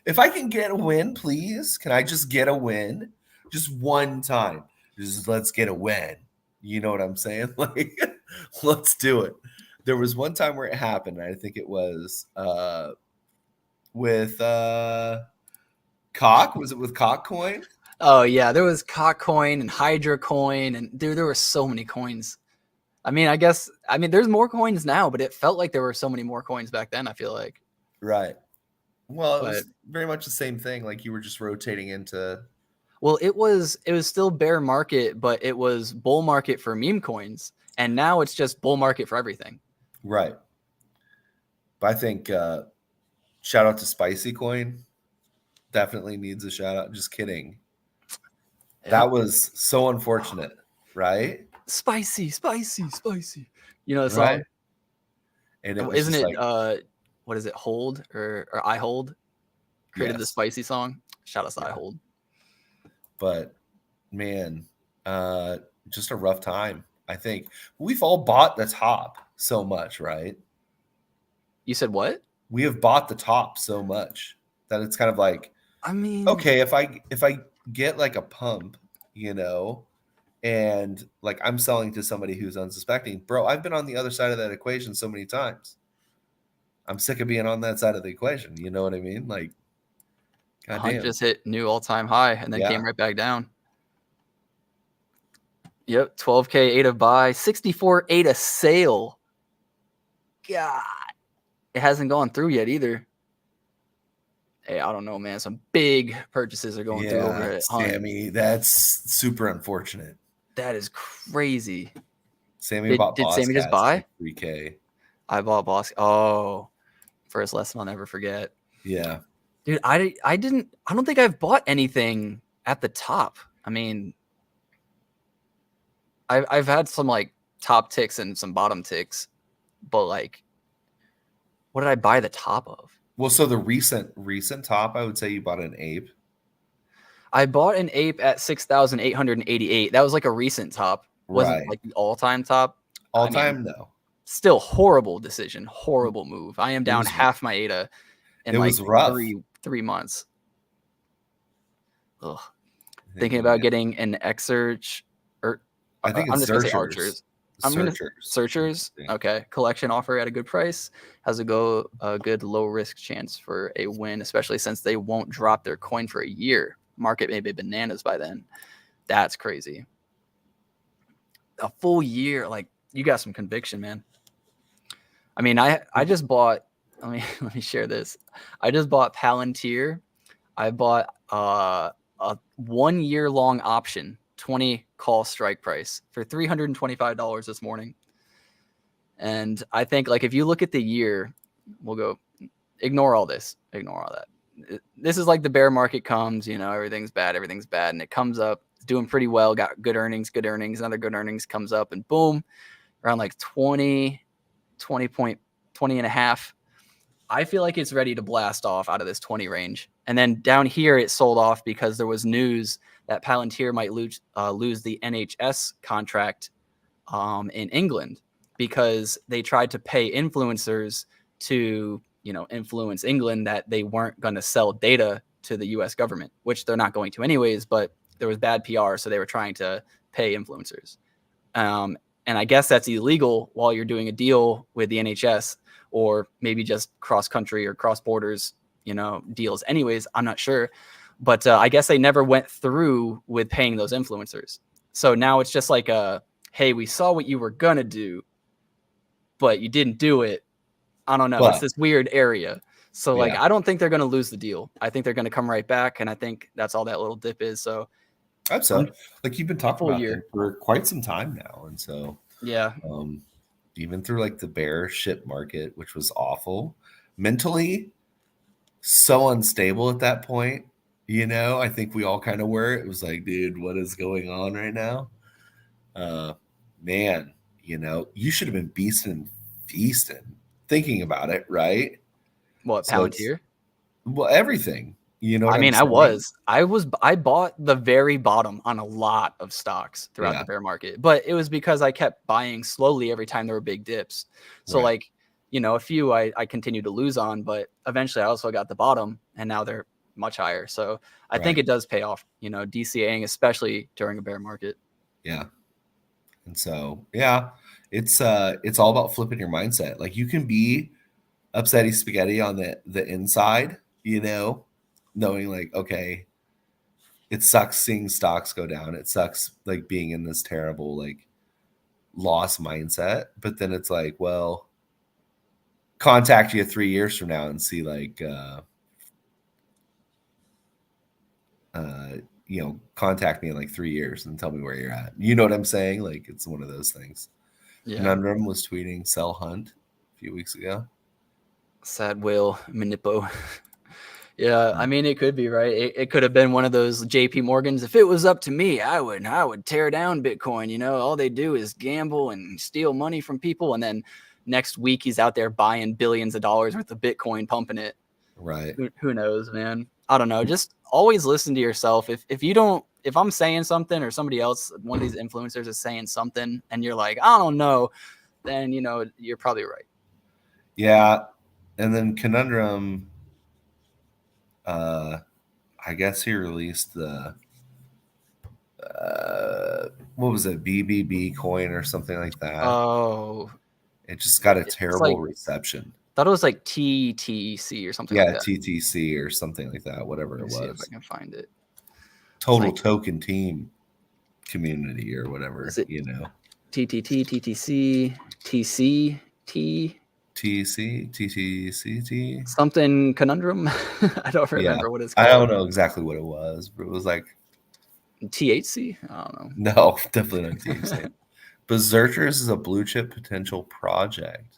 If I can get a win, please, can I just get a win? Just one time. Just let's get a win. You know what I'm saying? Like, let's do it. There was one time where it happened, and I think it was with Cock. Was it with Cock Coin? Oh yeah, there was Cock Coin and Hydra Coin, and dude, there were so many coins. I mean, there's more coins now, but it felt like there were so many more coins back then. I feel like. Right. Well, it was very much the same thing. Like you were just rotating into. Well, it was still bear market, but it was bull market for meme coins, and now it's just bull market for everything. Right. But I think shout out to Spicy Coin. Definitely needs a shout out. Just kidding. Yeah. That was so unfortunate, right? Spicy. You know the song? Right? And it isn't it like, what is it, Hold or I Hold? Created the Spicy song. Shout out to I Hold. But man, just a rough time. I think we've all bought the top so much, right? You said what? We have bought the top so much that it's kind of like, I mean, okay, if I get like a pump, you know, and like I'm selling to somebody who's unsuspecting, bro, I've been on the other side of that equation so many times. I'm sick of being on that side of the equation. You know what I mean? Like, goddamn. Just hit new all-time high and then came right back down. Yep, 12K ADA buy, 64 ADA sale. God, it hasn't gone through yet either. Hey, I don't know, man. Some big purchases are going through over at Sammy. That's super unfortunate. That is crazy. Sammy bought Did Sammy just buy? 3K. I bought Boss. Oh, first lesson I'll never forget. Yeah. Dude, I don't think I've bought anything at the top. I mean, I've had some like top ticks and some bottom ticks, but like, what did I buy the top of? Well, so the recent top, I would say you bought an ape. I bought an ape at 6,888. That was like a recent top. Wasn't like the all-time top. All-time, no. Still horrible decision, horrible move. I am down half my ADA in like rough. 3 months. Ugh. Thinking about getting an X-Search, or I think it's Archers. Searchers. Okay. Collection offer at a good price. Has a good low risk chance for a win, especially since they won't drop their coin for a year. Market may be bananas by then. That's crazy. A full year. Like, you got some conviction, man. I mean, I just bought, let me share this. I just bought Palantir. I bought a 1 year long option, 20 call strike price for $325 this morning. And I think, like, if you look at the year, we'll go, ignore all this, ignore all that. This is like the bear market comes, you know, everything's bad, and it comes up, it's doing pretty well, got good earnings, another good earnings comes up, and boom, around like 20 and a half. I feel like it's ready to blast off out of this 20 range. And then down here, it sold off because there was news that Palantir might lose the NHS contract in England, because they tried to pay influencers to, you know, influence England that they weren't going to sell data to the US government, which they're not going to anyways, but there was bad PR. So they were trying to pay influencers. And I guess that's illegal while you're doing a deal with the NHS, or maybe just cross country or cross borders, you know, deals anyways. I'm not sure. But I guess they never went through with paying those influencers. So now it's just like, hey, we saw what you were going to do, but you didn't do it. I don't know. It's this weird area. So like, I don't think they're going to lose the deal. I think they're going to come right back. And I think that's all that little dip is. So I'm so like, you've been talking about them for quite some time now. And so, yeah, even through like the bear shit market, which was awful, mentally so unstable at that point, you know, I think we all kind of were. It was like, dude, what is going on right now? Man, you know, you should have been beasting and feasting thinking about it, right? What, So it's Palantir? well everything. You know what I I'm mean, saying? I bought the very bottom on a lot of stocks throughout Yeah, the bear market, but it was because I kept buying slowly every time there were big dips. So right, like, a few I continued to lose on, but eventually I also got the bottom and now they're much higher. So I think right. it does pay off, DCAing, especially during a bear market. Yeah. And so yeah, it's all about flipping your mindset. Like you can be upsetty spaghetti on the inside, knowing like, okay, it sucks seeing stocks go down. It sucks like being in this terrible like loss mindset. But then it's like, well, contact you 3 years from now and see like uh contact me in like 3 years and tell me where you're at. You know what I'm saying? Like it's one of those things. Yeah. Conundrum was tweeting sell hunt a few weeks ago. Sad whale Manipo. Yeah, I mean, it could be right. It could have been one of those JP Morgans. If it was up to me, I would tear down Bitcoin. All they do is gamble and steal money from people. And then next week he's out there buying billions of dollars worth of Bitcoin, pumping it. Right. Who knows, man? I don't know. Just always listen to yourself. If I'm saying something or somebody else, one of these influencers is saying something, and you're like, I don't know, then you're probably right. Yeah. And then Conundrum, uh, I guess he released the what was it, BBB coin or something like that. Oh, It just got a it's terrible like reception. thought it was like TTC or something like Yeah, that. TTC or something like that, whatever Let it me see if I was. can find it. It's Total like, token team community or is whatever, it TTT, TTC, TC, T, TC, TTCT. something conundrum? I don't Yeah. remember what it's I called. don't know exactly what it was, but it was like, THC? I don't no, definitely not THC. know. Berserkers is a blue chip potential project.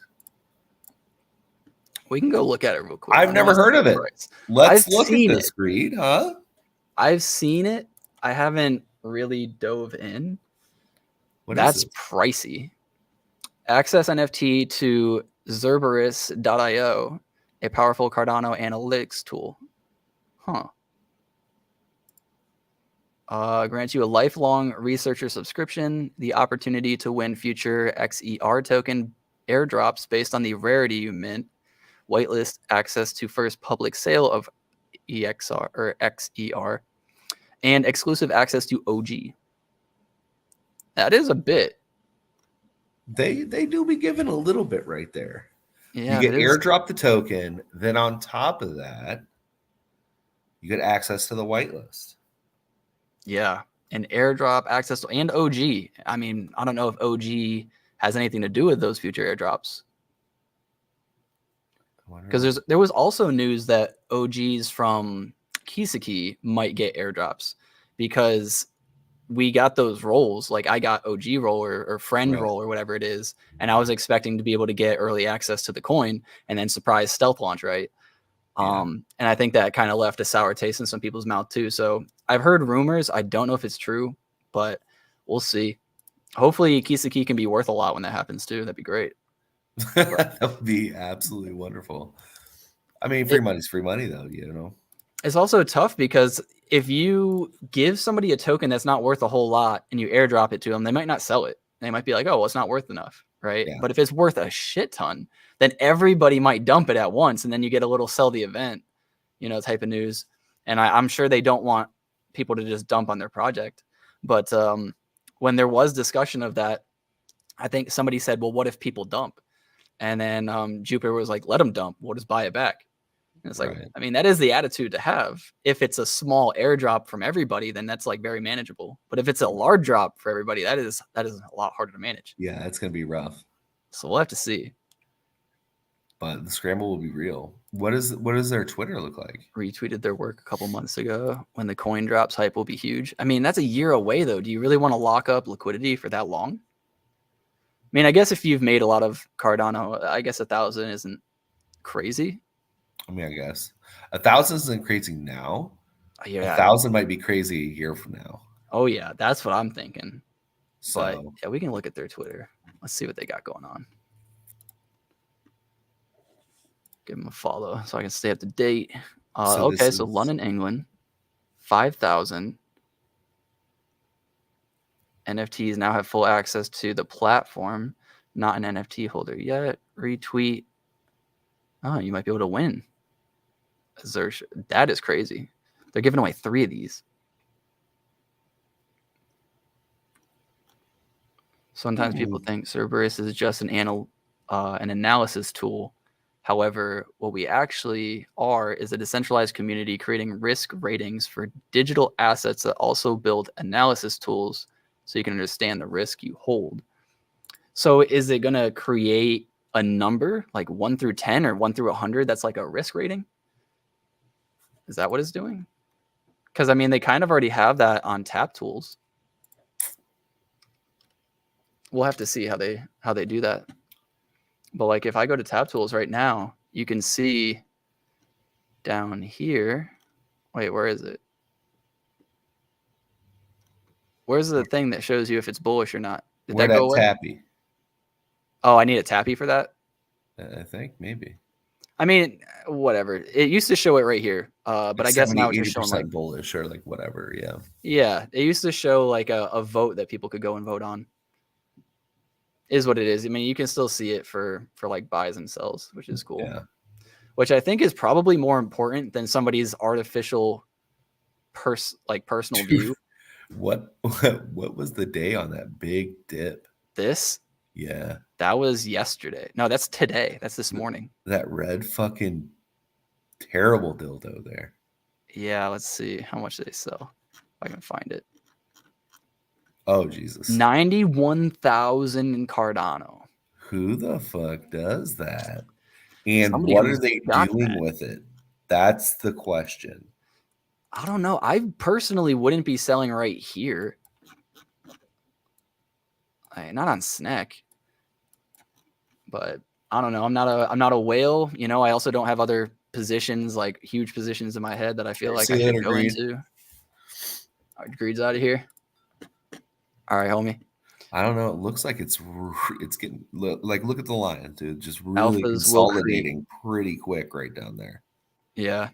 We can go look at it real quick. I I've want never to see heard of the it. price. I've Let's look at seen this, it. Greed, huh? I've seen it. I haven't really dove in. What is That's this? pricey. Access NFT to Zerberus.io, a powerful Cardano analytics tool. Huh. Grants you a lifelong researcher subscription, the opportunity to win future XER token airdrops based on the rarity you mint, whitelist access to first public sale of EXR or XER, and exclusive access to OG. That is a bit. They do be giving a little bit right there. You Yeah, get that is. airdrop the token, then on top of that, you get access to the whitelist. Yeah, and airdrop access to, and OG. I mean, I don't know if OG has anything to do with those future airdrops. Because there was also news that OGs from Kiseki might get airdrops because we got those roles. Like I got OG role or friend Right. role or whatever it is, and I was expecting to be able to get early access to the coin and then surprise stealth launch, right? Yeah. And I think that kind of left a sour taste in some people's mouth too. So I've heard rumors. I don't know if it's true, but we'll see. Hopefully Kiseki can be worth a lot when that happens too. That'd be great. But That would be absolutely wonderful. I mean, free money's free money, though. it's also tough because if you give somebody a token that's not worth a whole lot and you airdrop it to them, they might not sell it. They might be like, oh, well, it's not worth enough, right? Yeah. But if it's worth a shit ton, then everybody might dump it at once, and then you get a little sell the event, type of news. And I'm sure they don't want people to just dump on their project. But when there was discussion of that, I think somebody said, well, what if people dump? And then Jupiter was like, let them dump. We'll just buy it back. And it's like, Right. I mean, that is the attitude to have. If it's a small airdrop from everybody, then that's like very manageable. But if it's a large drop for everybody, that is a lot harder to manage. Yeah, it's gonna be rough. So we'll have to see. But the scramble will be real. What does their Twitter look like? Retweeted their work a couple months ago. When the coin drops, hype will be huge. I mean, that's a year away though. Do you really want to lock up liquidity for that long? I mean, I guess if you've made a lot of Cardano, I guess 1,000 isn't crazy. I mean, I guess 1,000 isn't crazy now. Yeah. 1,000 might be crazy a year from now. Oh yeah, that's what I'm thinking. But So yeah, we can look at their Twitter. Let's see what they got going on. Give him a follow so I can stay up to date. So Okay, this so is London, England, 5,000 NFTs now have full access to the platform. Not an NFT holder yet. Retweet. Oh, you might be able to win. That is crazy. They're giving away 3 of these. Sometimes people think Cerberus is just an analysis tool. However, what we actually are is a decentralized community creating risk ratings for digital assets that also build analysis tools so you can understand the risk you hold. So is it going to create a number like 1 through 10 or 1 through 100 that's like a risk rating? Is that what it's doing? Because I mean, they kind of already have that on Tap Tools. We'll have to see how they do that. But like if I go to Tap Tools right now, you can see down here. Wait, where is it? Where's the thing that shows you if it's bullish or not? Did where that go that away? tappy. Oh, I need a tappy for that. I think maybe. I mean, whatever. It used to show it right here, but Like I guess 70, now it's just showing like, 80% bullish or like whatever. Yeah. yeah, it used to show like a vote that people could go and vote on. Is what it is. I mean, you can still see it for like buys and sells, which is cool. Yeah. Which I think is probably more important than somebody's artificial personal view. What was the day on that big dip? This Yeah. that was yesterday. No, that's today. That's this morning. That red fucking terrible dildo there. Yeah, let's see how much they sell. If I can find it. Oh Jesus. 91,000 in Cardano. Who the fuck does that? And Somebody what are who's they got doing that. with it? That's the question. I don't know. I personally wouldn't be selling right here. Not on Snack. But I don't know. I'm not a whale. You know, I also don't have other positions, like huge positions in my head that I feel like See I you could later, go Greed. into. All right, Greed's out of here. All right, homie. I don't know. It looks like it's getting like look at the line, dude. Just really Alphas will create. consolidating pretty quick right down there. Yeah.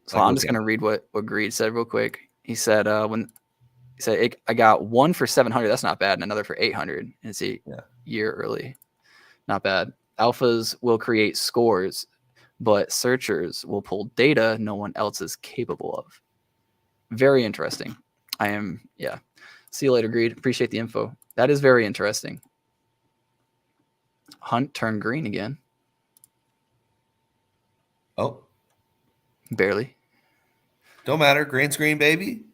So Like I'm look just at gonna read what Greed said real quick. He said I got one for 700. That's not bad, and another for 800. And it's a year early. Not bad. Alphas will create scores, but searchers will pull data no one else is capable of. Very interesting. See you later, Greed. Appreciate the info. That is very interesting. Hunt turned green again. Oh. Barely. Don't matter. Green screen, baby.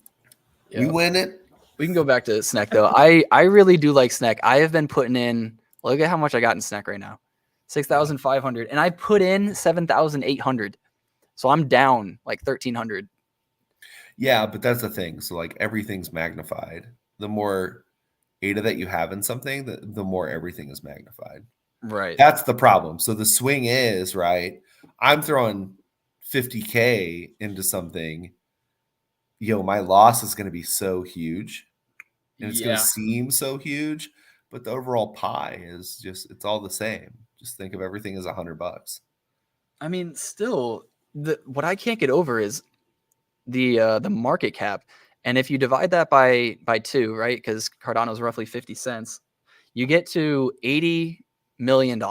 Yep. We win it. We can go back to Snack though. I really do like Snack. I have been putting in, look at how much I got in Snack right now. 6,500. And I put in 7,800. So I'm down like 1,300. Yeah, but that's the thing. So like everything's magnified. The more data that you have in something, the more everything is magnified. Right. That's the problem. So the swing is, right, I'm throwing 50K into something. My loss is going to be so huge. And it's going to seem so huge, but the overall pie is just, it's all the same. Just think of everything as $100. I mean, still, what I can't get over is the market cap. And if you divide that by 2, right? Because Cardano is roughly 50 cents, you get to $80 million.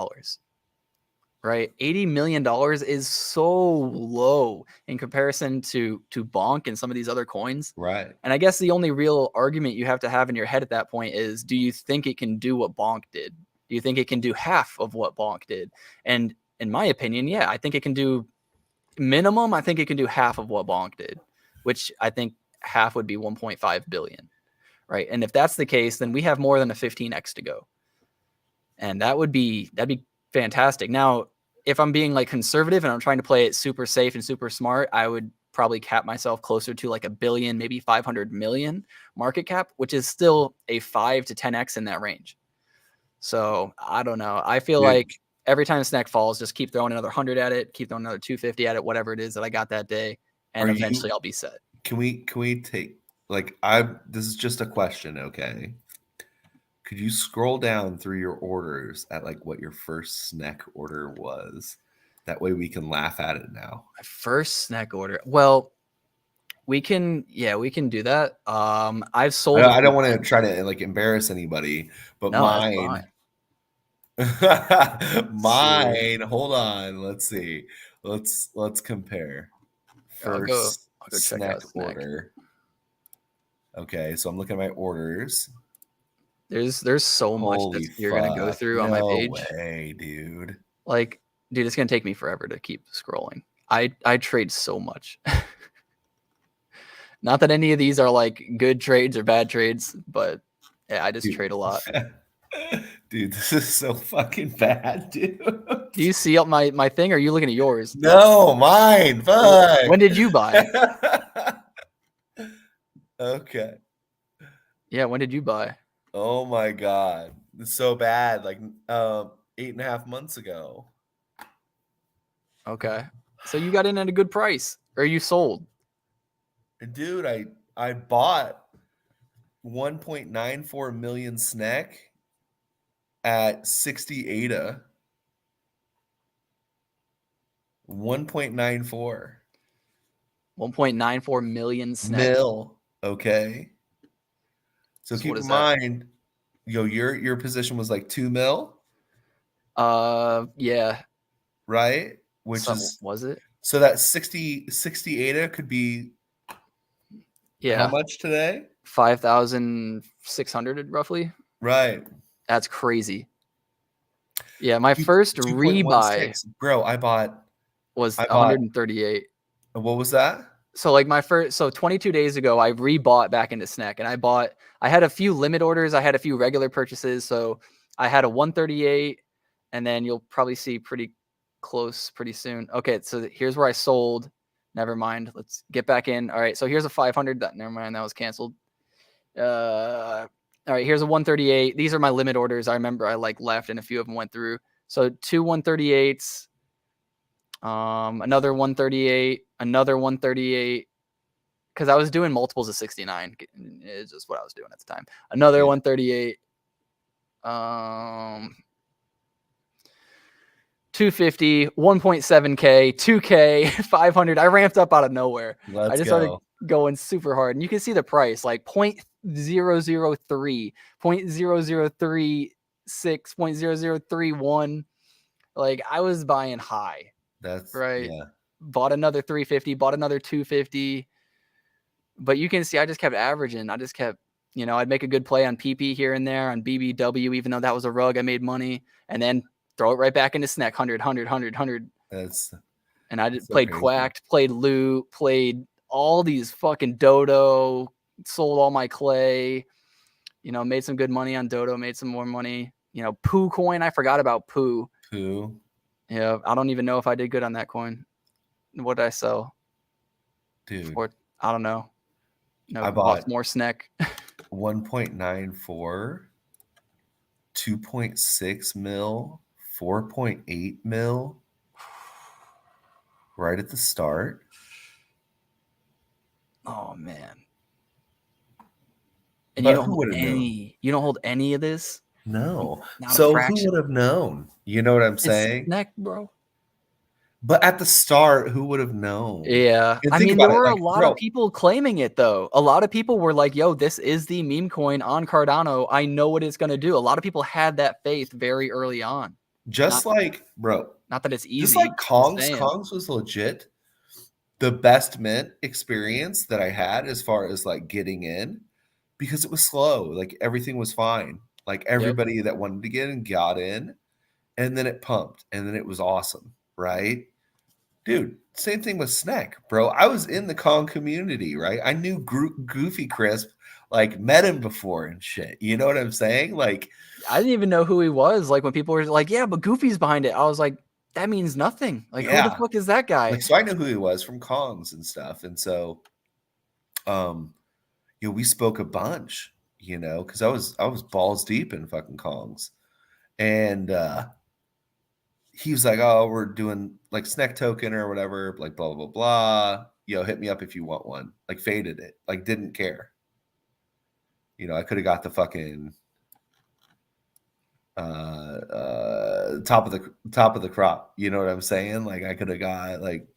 Right? $80 million is so low in comparison to Bonk and some of these other coins. Right. And I guess the only real argument you have to have in your head at that point is, do you think it can do what Bonk did? Do you think it can do half of what Bonk did? And in my opinion, yeah, I think it can do minimum. I think it can do half of what Bonk did, which I think half would be 1.5 billion. Right. And if that's the case, then we have more than a 15x to go. And that'd be fantastic. Now, if I'm being like conservative and I'm trying to play it super safe and super smart, I would probably cap myself closer to like a billion, maybe 500 million market cap, which is still a 5 to 10x in that range. So I don't know. I feel like every time Snack falls, just keep throwing another 100 at it, keep throwing another 250 at it, whatever it is that I got that day, and eventually I'll be set. Can we take this is just a question, okay? Could you scroll down through your orders at like what your first Snack order was? That way we can laugh at it now. My first snack order. Well, we can do that. I've sold a I few don't want to times. try to like embarrass anybody, but No, that's fine. See, mine. Hold on. Let's see. Let's compare. I'll go First check snack out snack. order. Okay, so I'm looking at my orders. There's so much that Holy you're gonna go fuck. through on my No page. way, dude. Like, dude, it's gonna take me forever to keep scrolling. I trade so much. Not that any of these are like good trades or bad trades, but yeah, I just Dude. trade a lot. Dude, this is so fucking bad, dude. Do you see my thing? Or are you looking at yours? No, mine. Fuck. When did you buy? Okay. Yeah, when did you buy? Oh my god. It's so bad. Like 8.5 months ago. Okay. So you got in at a good price. Or you sold? Dude, I bought 1.94 million snack at 60 ADA. 1.94 1.94 million snack. mil. Okay. So keep What in is that? mind, your position was like 2 mil, Yeah. right? Which Some is was it? so that 60 ADA could be how Yeah. much today? 5,600 roughly. Right. That's crazy. Yeah, my first rebuy 2.16. Bro, I bought was 138. 138. What was that? So like 22 days ago, I rebought back into snack, and I had a few limit orders. I had a few regular purchases. So I had a 138, and then you'll probably see pretty close pretty soon. Okay. So here's where I sold. Never mind. Let's get back in. All right. So here's a 500. Never mind. That was canceled. All right. Here's a 138. These are my limit orders. I remember I like left and a few of them went through. So 2 138s, another 138, another 138, because I was doing multiples of 69. It's just what I was doing at the time. Another Yeah. 138, 250, 1.7K, 2K, 500. I ramped up out of nowhere. I Let's just started go. going super hard. And you can see the price, like 0.003, 0.0036, 0.0031. Like, I was buying high, That's right? yeah. Bought another 350, bought another 250. But you can see I just kept averaging. I just kept, I'd make a good play on PP here and there, on BBW, even though that was a rug, I made money, and then throw it right back into snack, 100. That's And I so played crazy. Quacked, played Loot, played all these fucking Dodo, sold all my clay, made some good money on Dodo, made some more money. Poo coin, I forgot about Poo. Poo. Yeah, I don't even know if I did good on that coin. What did I sell? Dude. I don't know. I Bought bought more snack. 1.94, 2.6 mil, 4.8 mil right at the start. Oh man. And But who would have known? you don't hold any of this? No. Not a So who fraction. would have known? You know what I'm It's saying? snack, bro. But at the start, who would have known? Yeah. And I think mean, there about it, were a like, lot of bro, people claiming it though. A lot of people were like, yo, this is the meme coin on Cardano. I know what it's gonna do. A lot of people had that faith very early on. just Not like, bro, not that it's just easy. like Just Kongs, saying. Kongs was legit the best mint experience that I had as far as like getting in because it was slow. Like everything was fine. Like Yep. everybody that wanted to get in got in, and then it pumped, and then it was awesome, right? Dude, same thing with Snack, bro. I was in the Kong community, right? I knew Goofy Crisp, like met him before and shit. You know what I'm saying? Like, I didn't even know who he was. Like when people were like, yeah, but Goofy's behind it. I was like, that means nothing. Like, who the yeah, fuck is that guy? like so I knew who he was from Kongs and stuff, and so, we spoke a bunch, because I was balls deep in fucking Kongs, and he was like, "Oh, we're doing like snack token or whatever, like blah blah blah. Hit me up if you want one." Like faded it, like didn't care. I could have got the fucking top of the crop. You know what I'm saying? Like I could have got like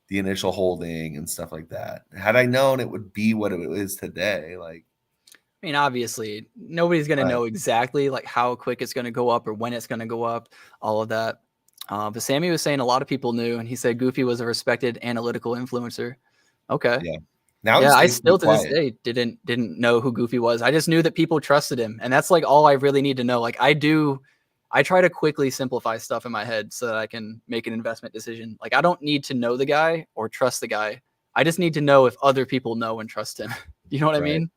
the initial holding and stuff like that. Had I known it would be what it is today, like I mean, obviously, nobody's going to right. know exactly like how quick it's going to go up or when it's going to go up, all of that. But Sammy was saying a lot of people knew, and he said Goofy was a respected analytical influencer. Okay. Yeah. Now he Yeah, I stays pretty still to this quiet. day didn't know who Goofy was. I just knew that people trusted him, and that's like all I really need to know. Like I try to quickly simplify stuff in my head so that I can make an investment decision. Like I don't need to know the guy or trust the guy. I just need to know if other people know and trust him. You know what I Right. mean?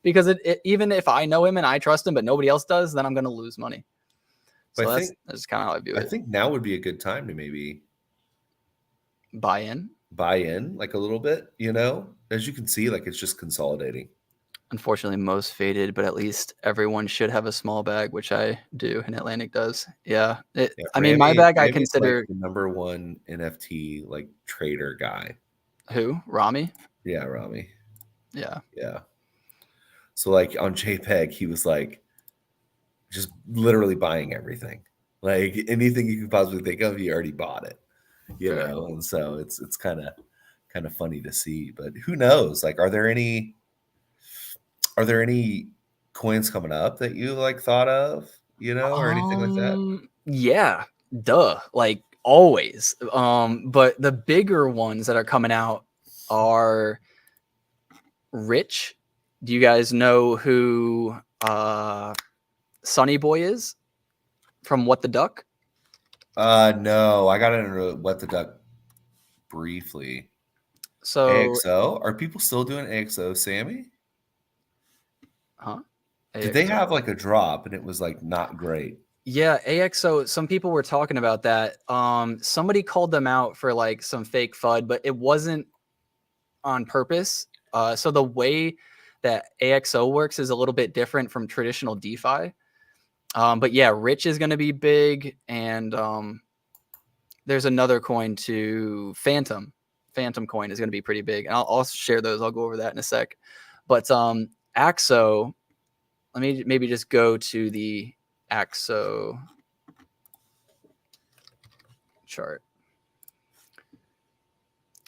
Because even if I know him and I trust him, but nobody else does, then I'm going to lose money. But So that's kind of how I view I it. think now would be a good time to maybe Buy in. buy in like a little bit, you know? As you can see, like it's just consolidating. Unfortunately, most faded, but at least everyone should have a small bag, which I do, and Atlanick does. Yeah. Yeah, I mean, my bag I Rami's like consider the number one NFT like trader guy. who? Rami? Yeah, Rami. Yeah. Yeah. So like on JPEG, he was like just literally buying everything. Like anything you could possibly think of, he already bought it. You Fair. know, and so it's kind of funny to see. But who knows? Like, are there any coins coming up that you like thought of, you know, or anything like that? Yeah. Duh. Like always. But the bigger ones that are coming out are Rich. Do you guys know who Sunny Boy is from What the Duck? No, I got into What the Duck briefly. So, AXO? Are people still doing AXO, Sammy? huh? Did they AXO. have like a drop and it was like not great? Yeah, AXO. Some people were talking about that. Somebody called them out for like some fake FUD, but it wasn't on purpose. So the way that AXO works is a little bit different from traditional DeFi. But yeah, Rich is going to be big, and there's another coin to Phantom. Phantom coin is going to be pretty big, and I'll share those. I'll go over that in a sec. But AXO, let me maybe just go to the AXO chart.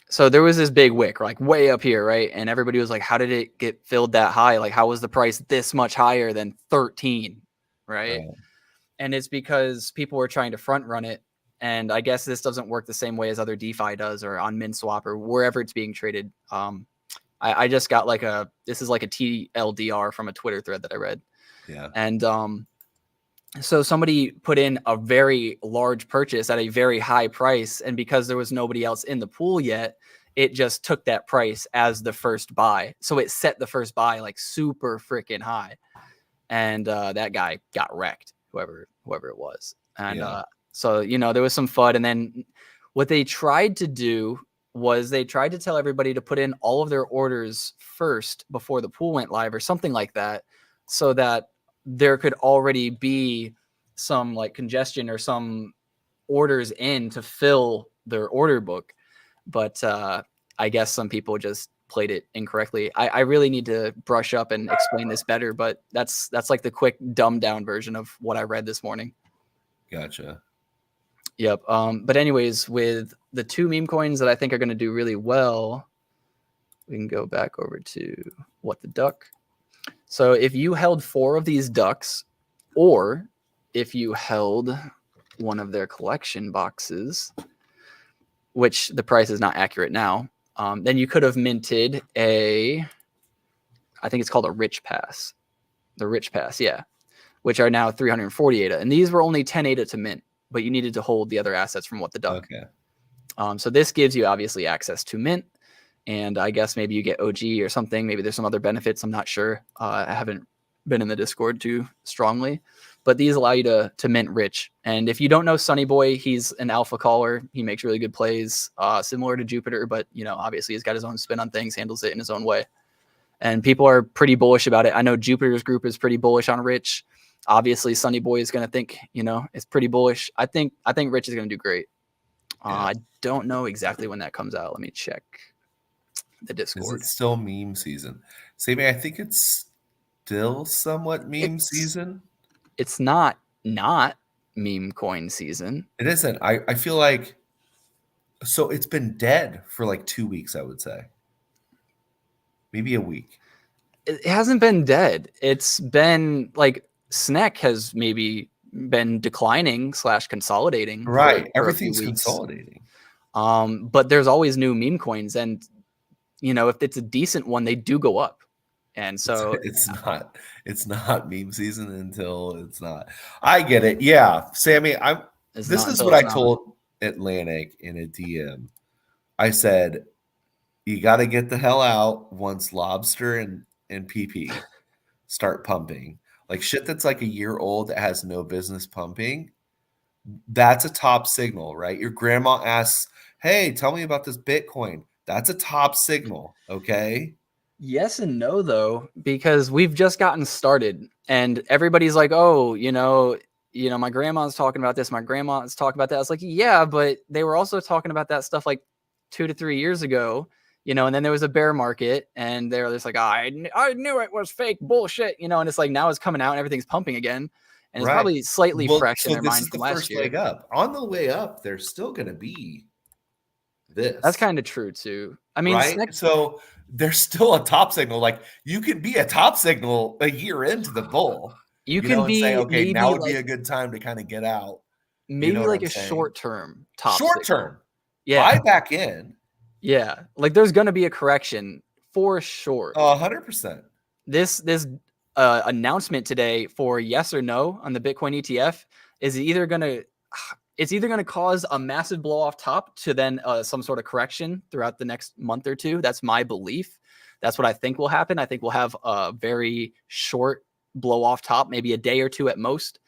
So there was this big wick, like way up here, right? And everybody was like, how did it get filled that high? Like, how was the price this much higher than 13? Right. Right. And it's because people were trying to front run it. And I guess this doesn't work the same way as other DeFi does or on MinSwap or wherever it's being traded. I just got this is like a TLDR from a Twitter thread that I read. Yeah. And so somebody put in a very large purchase at a very high price, and because there was nobody else in the pool yet, it just took that price as the first buy. So it set the first buy like super freaking high, and that guy got wrecked, whoever it was. And Yeah. so there was some FUD, and then what they tried to do was they tried to tell everybody to put in all of their orders first before the pool went live or something like that, so that there could already be some like congestion or some orders in to fill their order book. But I guess some people just played it incorrectly. I really need to brush up and explain this better, but that's like the quick dumbed down version of what I read this morning. Gotcha. Yep. But anyways, with the two meme coins that I think are going to do really well, we can go back over to What the Duck. So if you held 4 of these ducks, or if you held one of their collection boxes, which the price is not accurate now, then you could have minted I think it's called a Rich Pass. The Rich Pass, yeah, which are now 340 ADA. And these were only 10 ADA to mint, but you needed to hold the other assets from What the Duck. Okay. So this gives you obviously access to mint. And I guess maybe you get OG or something. Maybe there's some other benefits. I'm not sure. I haven't been in the Discord too strongly, but these allow you to mint Rich. And if you don't know Sunny Boy, he's an alpha caller. He makes really good plays, similar to Jupiter, but obviously he's got his own spin on things, handles it in his own way. And people are pretty bullish about it. I know Jupiter's group is pretty bullish on Rich. Obviously, Sunny Boy is going to think, it's pretty bullish. I think Rich is going to do great. Yeah. I don't know exactly when that comes out. Let me check the Discord. Is it still meme season? Sammy, I think it's still somewhat meme season. It's not meme coin season. It isn't. I feel like so it's been dead for like 2 weeks, I would say. Maybe a week. It hasn't been dead. It's been like SNEC has maybe been declining / consolidating Right. for a few Everything's weeks. consolidating. But there's always new meme coins, and if it's a decent one, they do go up. And so It's not meme season until it's not. I get it. Yeah. Sammy, it's this not is until what it's I not. told Atlanick in a DM. I said, you got to get the hell out once lobster and PP start pumping. Like shit that's like a year old that has no business pumping. That's a top signal, right? Your grandma asks, "Hey, tell me about this Bitcoin." That's a top signal, okay? Yes and no, though, because we've just gotten started, and everybody's like, "Oh, my grandma's talking about this. My grandma's talking about that." I was like, "Yeah, but they were also talking about that stuff like 2 to 3 years ago." And then there was a bear market, and they were just like, I knew it was fake bullshit," and it's like now it's coming out and everything's pumping again, and it's Right. probably slightly Well, fresh in so their this mind is from the last first year. leg up. On the way up, there's still going to be That's this, kind of true too. I mean, right? So there's still a top signal. Like you could be a top signal a year into the bull, you can and say, be okay, now maybe would be like a good time to kind of get out. You know maybe what like I'm a saying? short term top Short signal. term, Yeah. buy back in Yeah, like there's gonna be a correction for sure. 100%. This announcement today for yes or no on the Bitcoin ETF is either gonna it's either gonna cause a massive blow off top to then some sort of correction throughout the next month or two. That's my belief. That's what I think will happen. I think we'll have a very short blow off top, maybe a day or two at most,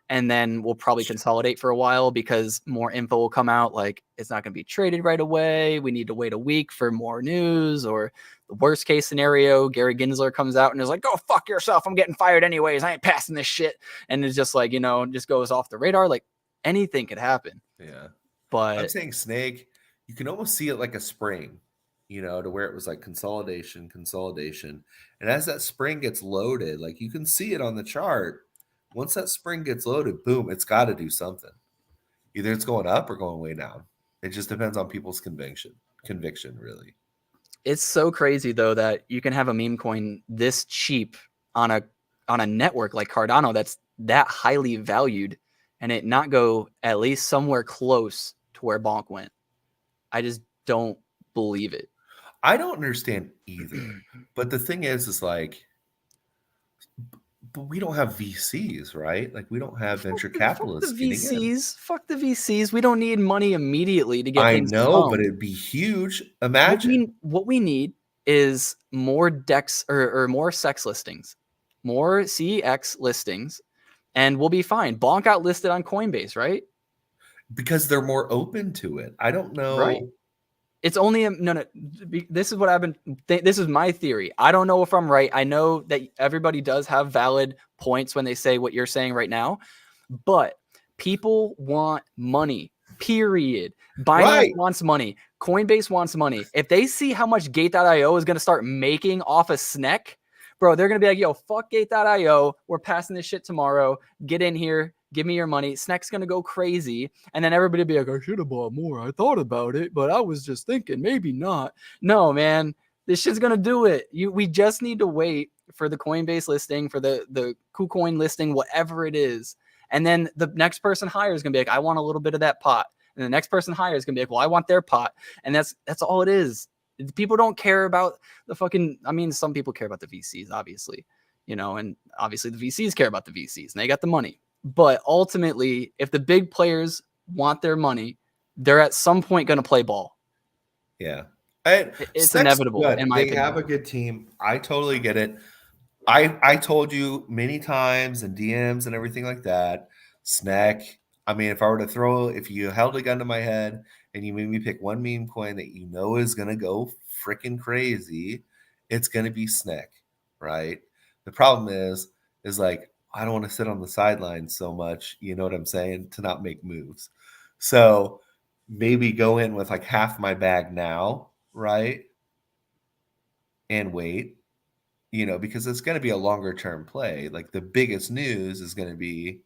and then we'll probably consolidate for a while because more info will come out. Like it's not going to be traded right away. We need to wait a week for more news. Or the worst case scenario, Gary Gensler comes out and is like, "Go fuck yourself. I'm getting fired anyways. I ain't passing this shit." And it's just like, just goes off the radar. Like anything could happen. Yeah. I'm But saying snake, you can almost see it like a spring, to where it was like consolidation, consolidation. And as that spring gets loaded, like you can see it on the chart. Once that spring gets loaded, boom, it's got to do something. Either it's going up or going way down. It just depends on people's conviction, really. it's so crazy though that you can have a meme coin this cheap on a network like Cardano that's that highly valued and it not go at least somewhere close to where Bonk went. I just don't believe it. I don't understand either. But the thing is like, but we don't have VCs, right? Like we don't have venture Fuck the capitalists getting in. VCs. Fuck the VCs. We don't need money immediately to get I things know, but pumped. it'd be huge. What Imagine. we need is more DEX or more sex listings, more CEX listings, and we'll be fine. Bonk got listed on Coinbase, right? Because they're more open to it. I don't Right. know. It's only no. This is what I've been. This is my theory. I don't know if I'm right. I know that everybody does have valid points when they say what you're saying right now, but people want money. Period. Binance Right. wants money. Coinbase wants money. If they see how much Gate.io is going to start making off of SNEC, bro, they're going to be like, "Yo, fuck Gate.io. We're passing this shit tomorrow. Get in here. Give me your money." SNEC's going to go crazy. And then everybody be like, "I should have bought more. I thought about it, but I was just thinking maybe not." No, man, this shit's gonna do it. We just need to wait for the Coinbase listing, for the KuCoin listing, whatever it is, and then the next person higher is gonna be like, "I want a little bit of that pot," and the next person higher is gonna be like, "Well, I want their pot," and that's all it is. People don't care about the fucking. I mean, some people care about the VCs, obviously, and obviously the VCs care about the VCs, and they got the money. But ultimately, if the big players want their money, they're at some point going to play ball. Yeah. And It's Snacks inevitable, in good. my They have opinion. a good team. I totally get it. I told you many times and DMs and everything like that. Snack. I mean, if you held a gun to my head and you made me pick one meme coin that you know is gonna go freaking crazy, it's gonna be Snack, right? The problem is like I don't want to sit on the sidelines so much, you know what I'm saying, to not make moves. So maybe go in with like half my bag now, right? And wait, because it's going to be a longer term play. Like the biggest news is going to be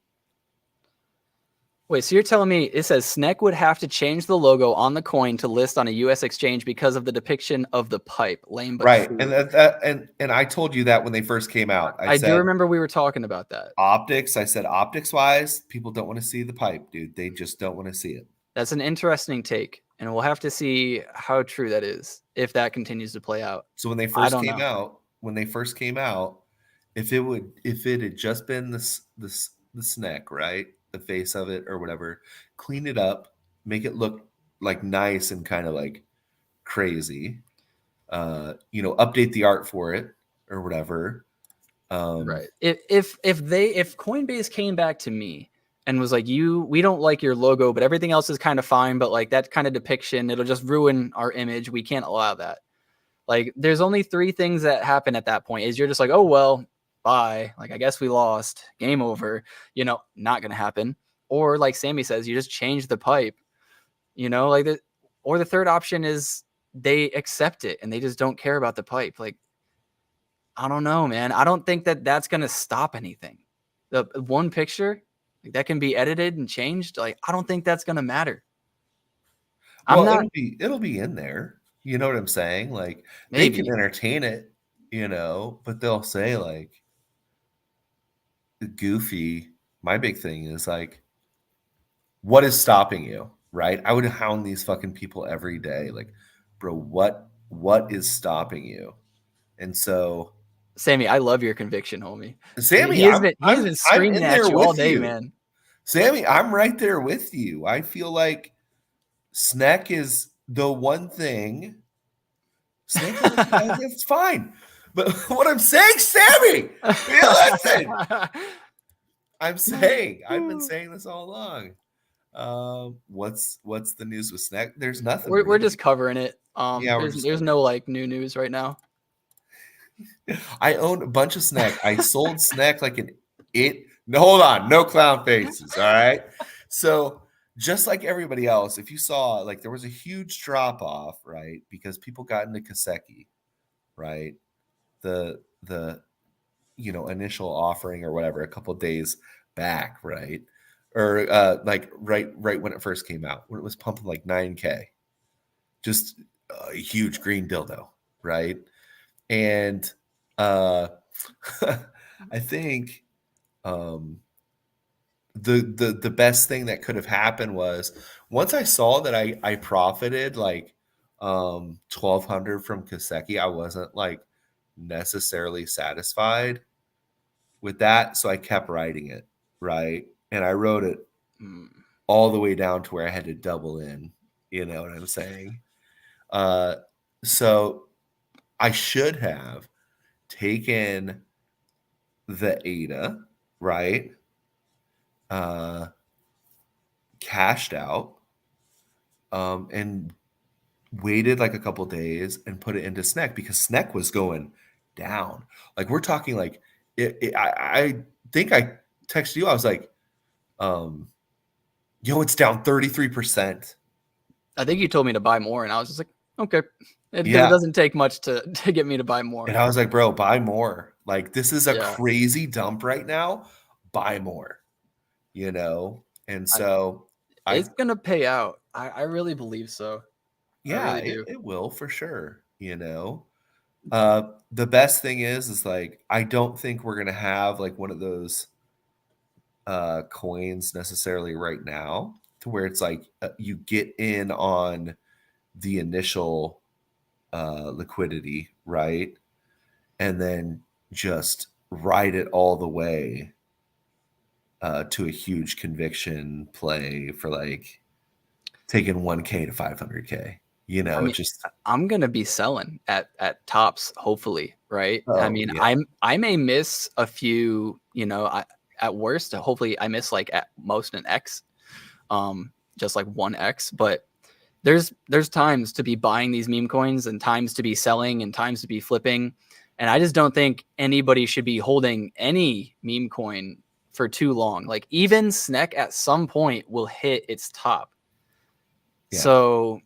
Wait, so you're telling me it says SNEC would have to change the logo on the coin to list on a U.S. exchange because of the depiction of the pipe? Lame but Right. true. And I told you that when they first came out. I I do said remember we were talking about that. optics. I said optics wise, people don't want to see the pipe, dude. They just don't want to see it. That's an interesting take, and we'll have to see how true that is if that continues to play out. So when they I first don't came know. out, if it had just been the snack, right? The face of it or whatever, clean it up, make it look like nice and kind of like crazy. Update the art for it or whatever. Right. If Coinbase came back to me and was like, we don't like your logo, but everything else is kind of fine, but like that kind of depiction, it'll just ruin our image. We can't allow that. Like there's only three things that happen at that point is you're just like, oh, well, bye. Like, I guess we lost, game over, not going to happen. Or like Sammy says, you just change the pipe, like that. Or the third option is they accept it and they just don't care about the pipe. Like, I don't know, man. I don't think that that's going to stop anything. The one picture like, that can be edited and changed. Like, I don't think that's going to matter. I'm Well, not. it'll be in there. You know what I'm saying? Like they can Maybe. entertain it, but they'll say like goofy. My big thing is like, what is stopping you? Right? I would hound these fucking people every day. Like, bro, what is stopping you? And so, Sammy, I love your conviction, homie. Sammy, He has been I'm screaming in at there you all with day, you. man. Sammy, I'm right there with you. I feel like snack is the one thing. Snack is it's fine. But what I'm saying, Sammy, listen. I've been saying this all along. What's the news with snack? There's nothing We're really. just covering it. Yeah, we're just There's covering no it. like new news right now. I own a bunch of snack. I sold snack like an it. No, hold on, no clown faces. All right. So just like everybody else, if you saw like there was a huge drop off, right? Because people got into Kaseki, right? The initial offering or whatever, a couple days back, right? Or like right when it first came out, when it was pumping like 9K. Just a huge green dildo, right? And uh I think the best thing that could have happened was once I saw that I profited like 1200 from Kaseki, I wasn't like necessarily satisfied with that, so I kept writing it, right? And I wrote it all the way down to where I had to double in, you know what I'm saying? Uh so I should have taken the ADA, right? Uh, cashed out, and waited like a couple days and put it into SNEC because SNEC was going down. Like we're talking like I think I texted you. I was like, it's down 33%. I think you told me to buy more, and I was just like, okay, because it Yeah. doesn't take much to get me to buy more. And I was like, bro, buy more. Like this is a Yeah, crazy dump right now. Buy more, And so it's I gonna pay out. I really believe so. I yeah, really do. it will for sure. The best thing is like I don't think we're gonna have like one of those coins necessarily right now to where it's like you get in on the initial liquidity, right? And then just ride it all the way to a huge conviction play for like taking 1K to 500K. I It mean, just I'm gonna be selling at tops, hopefully, right? I oh mean, yeah. I may miss a few, at worst, hopefully I miss like at most an X, just like one X, but there's times to be buying these meme coins and times to be selling and times to be flipping. And I just don't think anybody should be holding any meme coin for too long. Like even SNEC at some point will hit its top. Yeah. So,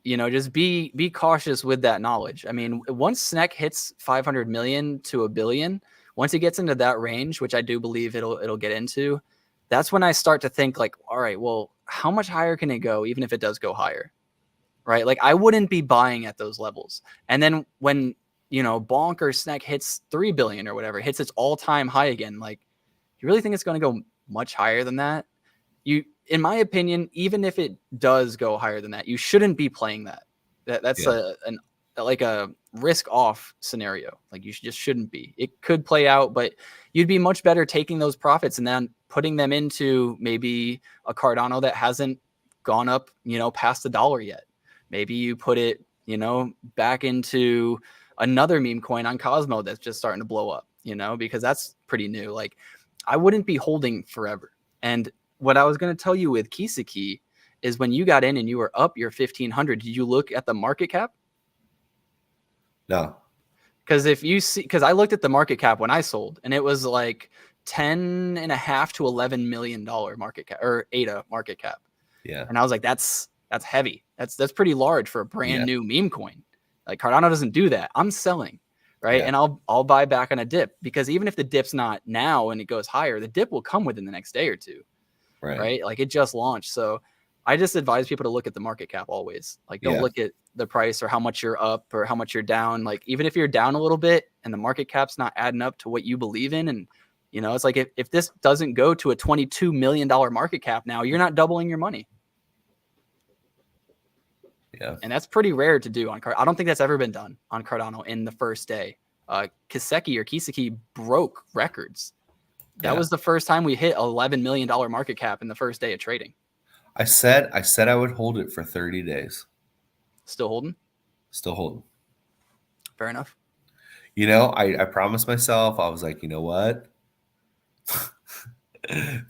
just be cautious with that knowledge. I mean, once SNEC hits 500 million to a billion, once it gets into that range, which I do believe it'll get into, that's when I start to think like, all right, well, how much higher can it go even if it does go higher? Right? Like I wouldn't be buying at those levels. And then when, Bonk or Snack hits 3 billion or whatever, hits its all-time high again, like you really think it's going to go much higher than that? In my opinion, even if it does go higher than that, you shouldn't be playing that. That's Yeah. a risk off scenario. Like you just shouldn't be. It could play out, but you'd be much better taking those profits and then putting them into maybe a Cardano that hasn't gone up, past $1 yet. Maybe you put it, back into another meme coin on Cosmo that's just starting to blow up, because that's pretty new. Like I wouldn't be holding forever. And what I was going to tell you with Kiseki is when you got in and you were up your 1500, did you look at the market cap? No. Because I looked at the market cap when I sold and it was like 10.5 to $11 million market cap, or ADA market cap. Yeah. And I was like, that's heavy. That's pretty large for a brand new meme coin. Like Cardano doesn't do that. I'm selling, right? Yeah. And I'll buy back on a dip, because even if the dip's not now and it goes higher, the dip will come within the next day or two. Right? Like it just launched. So I just advise people to look at the market cap always. Like don't look at the price or how much you're up or how much you're down. Like even if you're down a little bit and the market cap's not adding up to what you believe in, and it's like if this doesn't go to a $22 million market cap now, you're not doubling your money. Yeah. And that's pretty rare to do on Cardano. I don't think that's ever been done on Cardano in the first day. Kiseki broke records. That was the first time we hit $11 million market cap in the first day of trading. I said I would hold it for 30 days. Still holding? Still holding. Fair enough. I promised myself, I was like, you know what?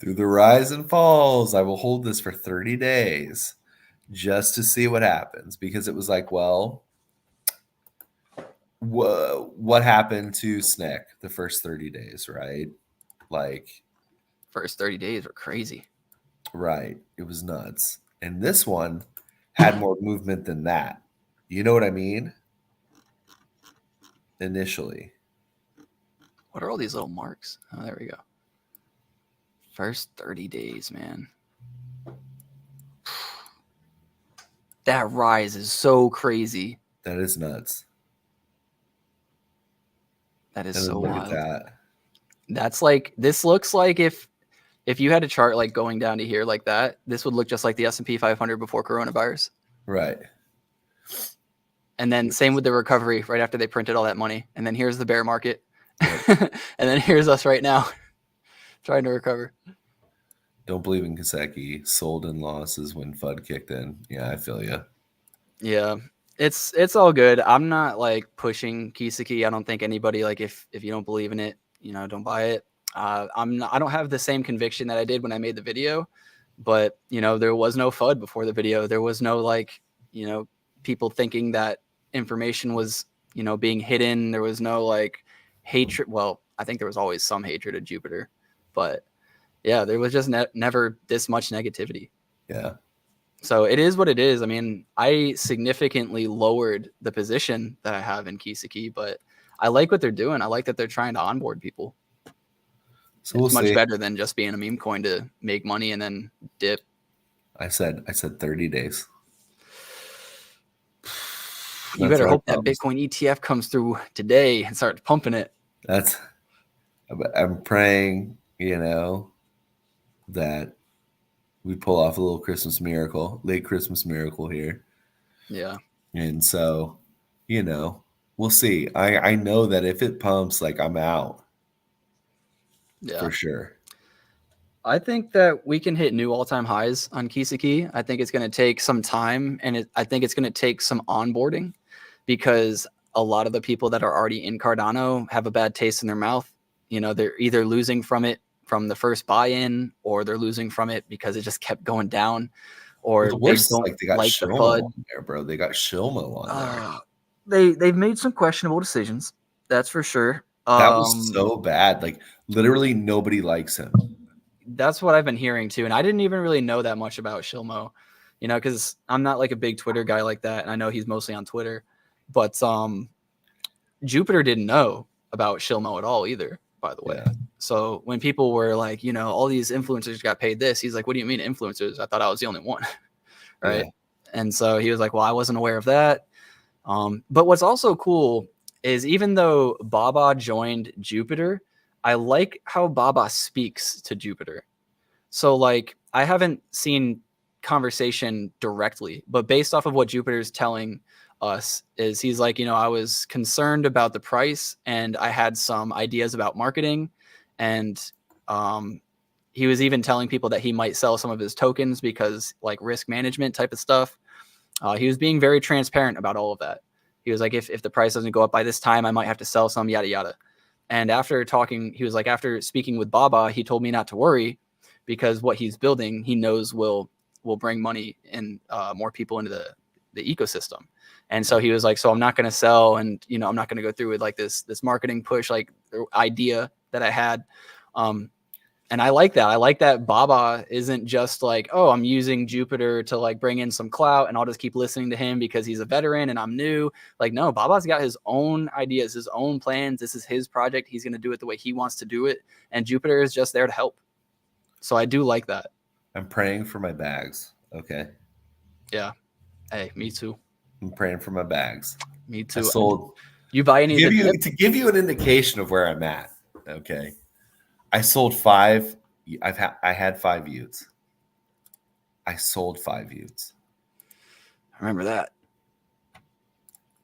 Through the rise and falls, I will hold this for 30 days just to see what happens. Because it was like, well, what happened to SNCC the first 30 days, right? Like first 30 days were crazy. Right. It was nuts. And this one had more movement than that. You know what I mean? Initially. What are all these little marks? Oh, there we go. First 30 days, man. That rise is so crazy. That is nuts. That is so wild. Look at that. That's like, this looks like if you had a chart like going down to here like that, this would look just like the S&P 500 before coronavirus. Right. And then same with the recovery right after they printed all that money. And then here's the bear market. And then here's us right now trying to recover. Don't believe in Kiseki. Sold in losses when FUD kicked in. Yeah, I feel you. Yeah. It's all good. I'm not like pushing Kiseki. I don't think anybody, like if you don't believe in it, don't buy it. I don't have the same conviction that I did when I made the video, but there was no FUD before the video. There was no like, people thinking that information was, being hidden. There was no like hatred. Well, I think there was always some hatred of Jupiter, but yeah, there was just never this much negativity. Yeah. So it is what it is. I mean, I significantly lowered the position that I have in Kiseki, but I like what they're doing. I like that they're trying to onboard people. So it's much better than just being a meme coin to make money and then dip. I said 30 days. You better hope that Bitcoin ETF comes through today and starts pumping it. I'm praying, that we pull off a little Christmas miracle, late Christmas miracle here. Yeah. And so, we'll see. I know that if it pumps, like I'm out. Yeah. For sure. I think that we can hit new all-time highs on Kiseki. I think it's going to take some time, and I think it's going to take some onboarding, because a lot of the people that are already in Cardano have a bad taste in their mouth. They're either losing from it from the first buy-in, or they're losing from it because it just kept going down, or the worst, they got Shilmo on there, bro. They got Shilmo on there. They've made some questionable decisions, that's for sure. That was so bad. Like literally nobody likes him. That's what I've been hearing too. And I didn't even really know that much about Shilmo, because I'm not like a big Twitter guy like that. And I know he's mostly on Twitter, but Jupiter didn't know about Shilmo at all either, by the way. So when people were like, all these influencers got paid this, he's like, what do you mean influencers? I thought I was the only one. Right. Yeah. And so he was like, well, I wasn't aware of that. But what's also cool is even though Baba joined Jupiter, I like how Baba speaks to Jupiter. So like I haven't seen conversation directly, but based off of what Jupiter's telling us is he's like, I was concerned about the price and I had some ideas about marketing, and he was even telling people that he might sell some of his tokens because like risk management type of stuff. He was being very transparent about all of that. He was like, if the price doesn't go up by this time, I might have to sell some, yada, yada. And after talking, he was like, after speaking with Baba, he told me not to worry because what he's building, he knows will bring money and more people into the ecosystem. And so he was like, so I'm not going to sell, and I'm not going to go through with like this marketing push, like idea that I had. And I like that. I like that Baba isn't just like, oh, I'm using Jupiter to like bring in some clout and I'll just keep listening to him because he's a veteran and I'm new. Like, no, Baba's got his own ideas, his own plans. This is his project. He's going to do it the way he wants to do it. And Jupiter is just there to help. So I do like that. I'm praying for my bags. Okay. Yeah. Hey, me too. I'm praying for my bags. Me too. I sold. You buy any to give you an indication of where I'm at. Okay. I sold 5. I had 5 Utes. I sold 5 Utes. I remember that.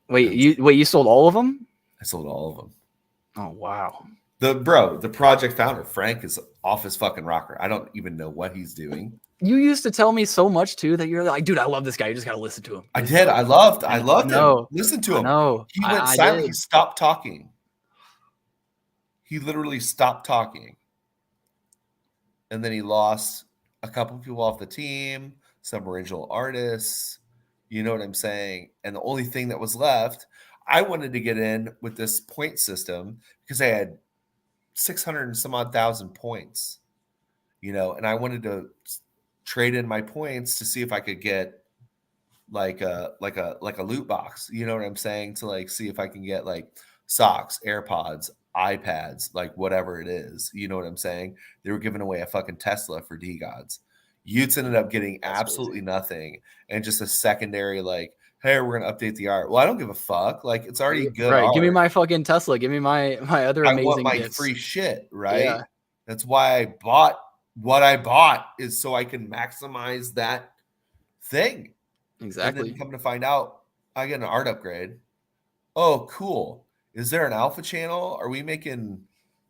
You sold all of them? I sold all of them. Oh wow. The project founder, Frank, is off his fucking rocker. I don't even know what he's doing. You used to tell me so much too that you're like, dude, I love this guy. You just gotta listen to him. I did. I loved him. Listen to him. No, He went silent. He stopped talking. He literally stopped talking. And then he lost a couple people off the team, some original artists. You know what I'm saying? And the only thing that was left, I wanted to get in with this point system because I had 600 and some odd thousand points, and I wanted to trade in my points to see if I could get like a loot box. You know what I'm saying? To like see if I can get like socks, AirPods, iPads, like whatever it is. You know what I'm saying? They were giving away a fucking Tesla for D-Gods. Utes ended up getting absolutely nothing, and just a secondary like, hey, we're gonna update the art. Well, I don't give a fuck. Like it's already good. Right. Art. Give me my fucking Tesla. Give me my other amazing. I want my gifts. free shit, right? Yeah. That's why I bought what I bought, is so I can maximize that thing. Exactly. And then come to find out, I get an art upgrade. Oh, cool. Is there an alpha channel? Are we making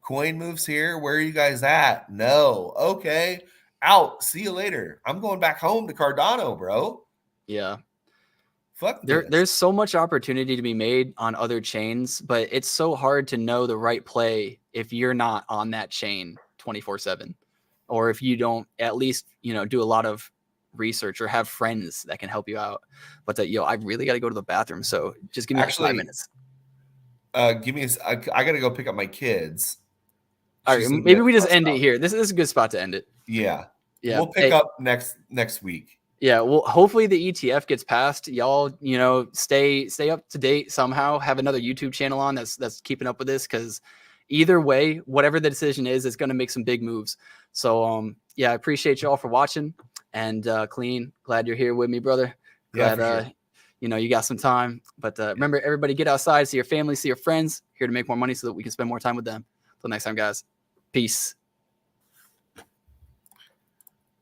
coin moves here? Where are you guys at? No. Okay. Out. See you later. I'm going back home to Cardano, bro. Yeah. Fuck there's so much opportunity to be made on other chains, but it's so hard to know the right play if you're not on that chain 24/7, or if you don't at least, do a lot of research or have friends that can help you out. But I really got to go to the bathroom. So just give me 5 minutes. I got to go pick up my kids. All right, maybe we just end it here. This is a good spot to end it. Yeah. We'll pick up next week. Yeah, well, hopefully the ETF gets passed. Y'all, stay up to date somehow. Have another YouTube channel on that's keeping up with this, because either way, whatever the decision is, it's going to make some big moves. So, I appreciate y'all for watching. And Clean, glad you're here with me, brother. Glad sure. You got some time. But remember, everybody get outside, see your family, see your friends. Here to make more money so that we can spend more time with them. Until next time, guys. Peace.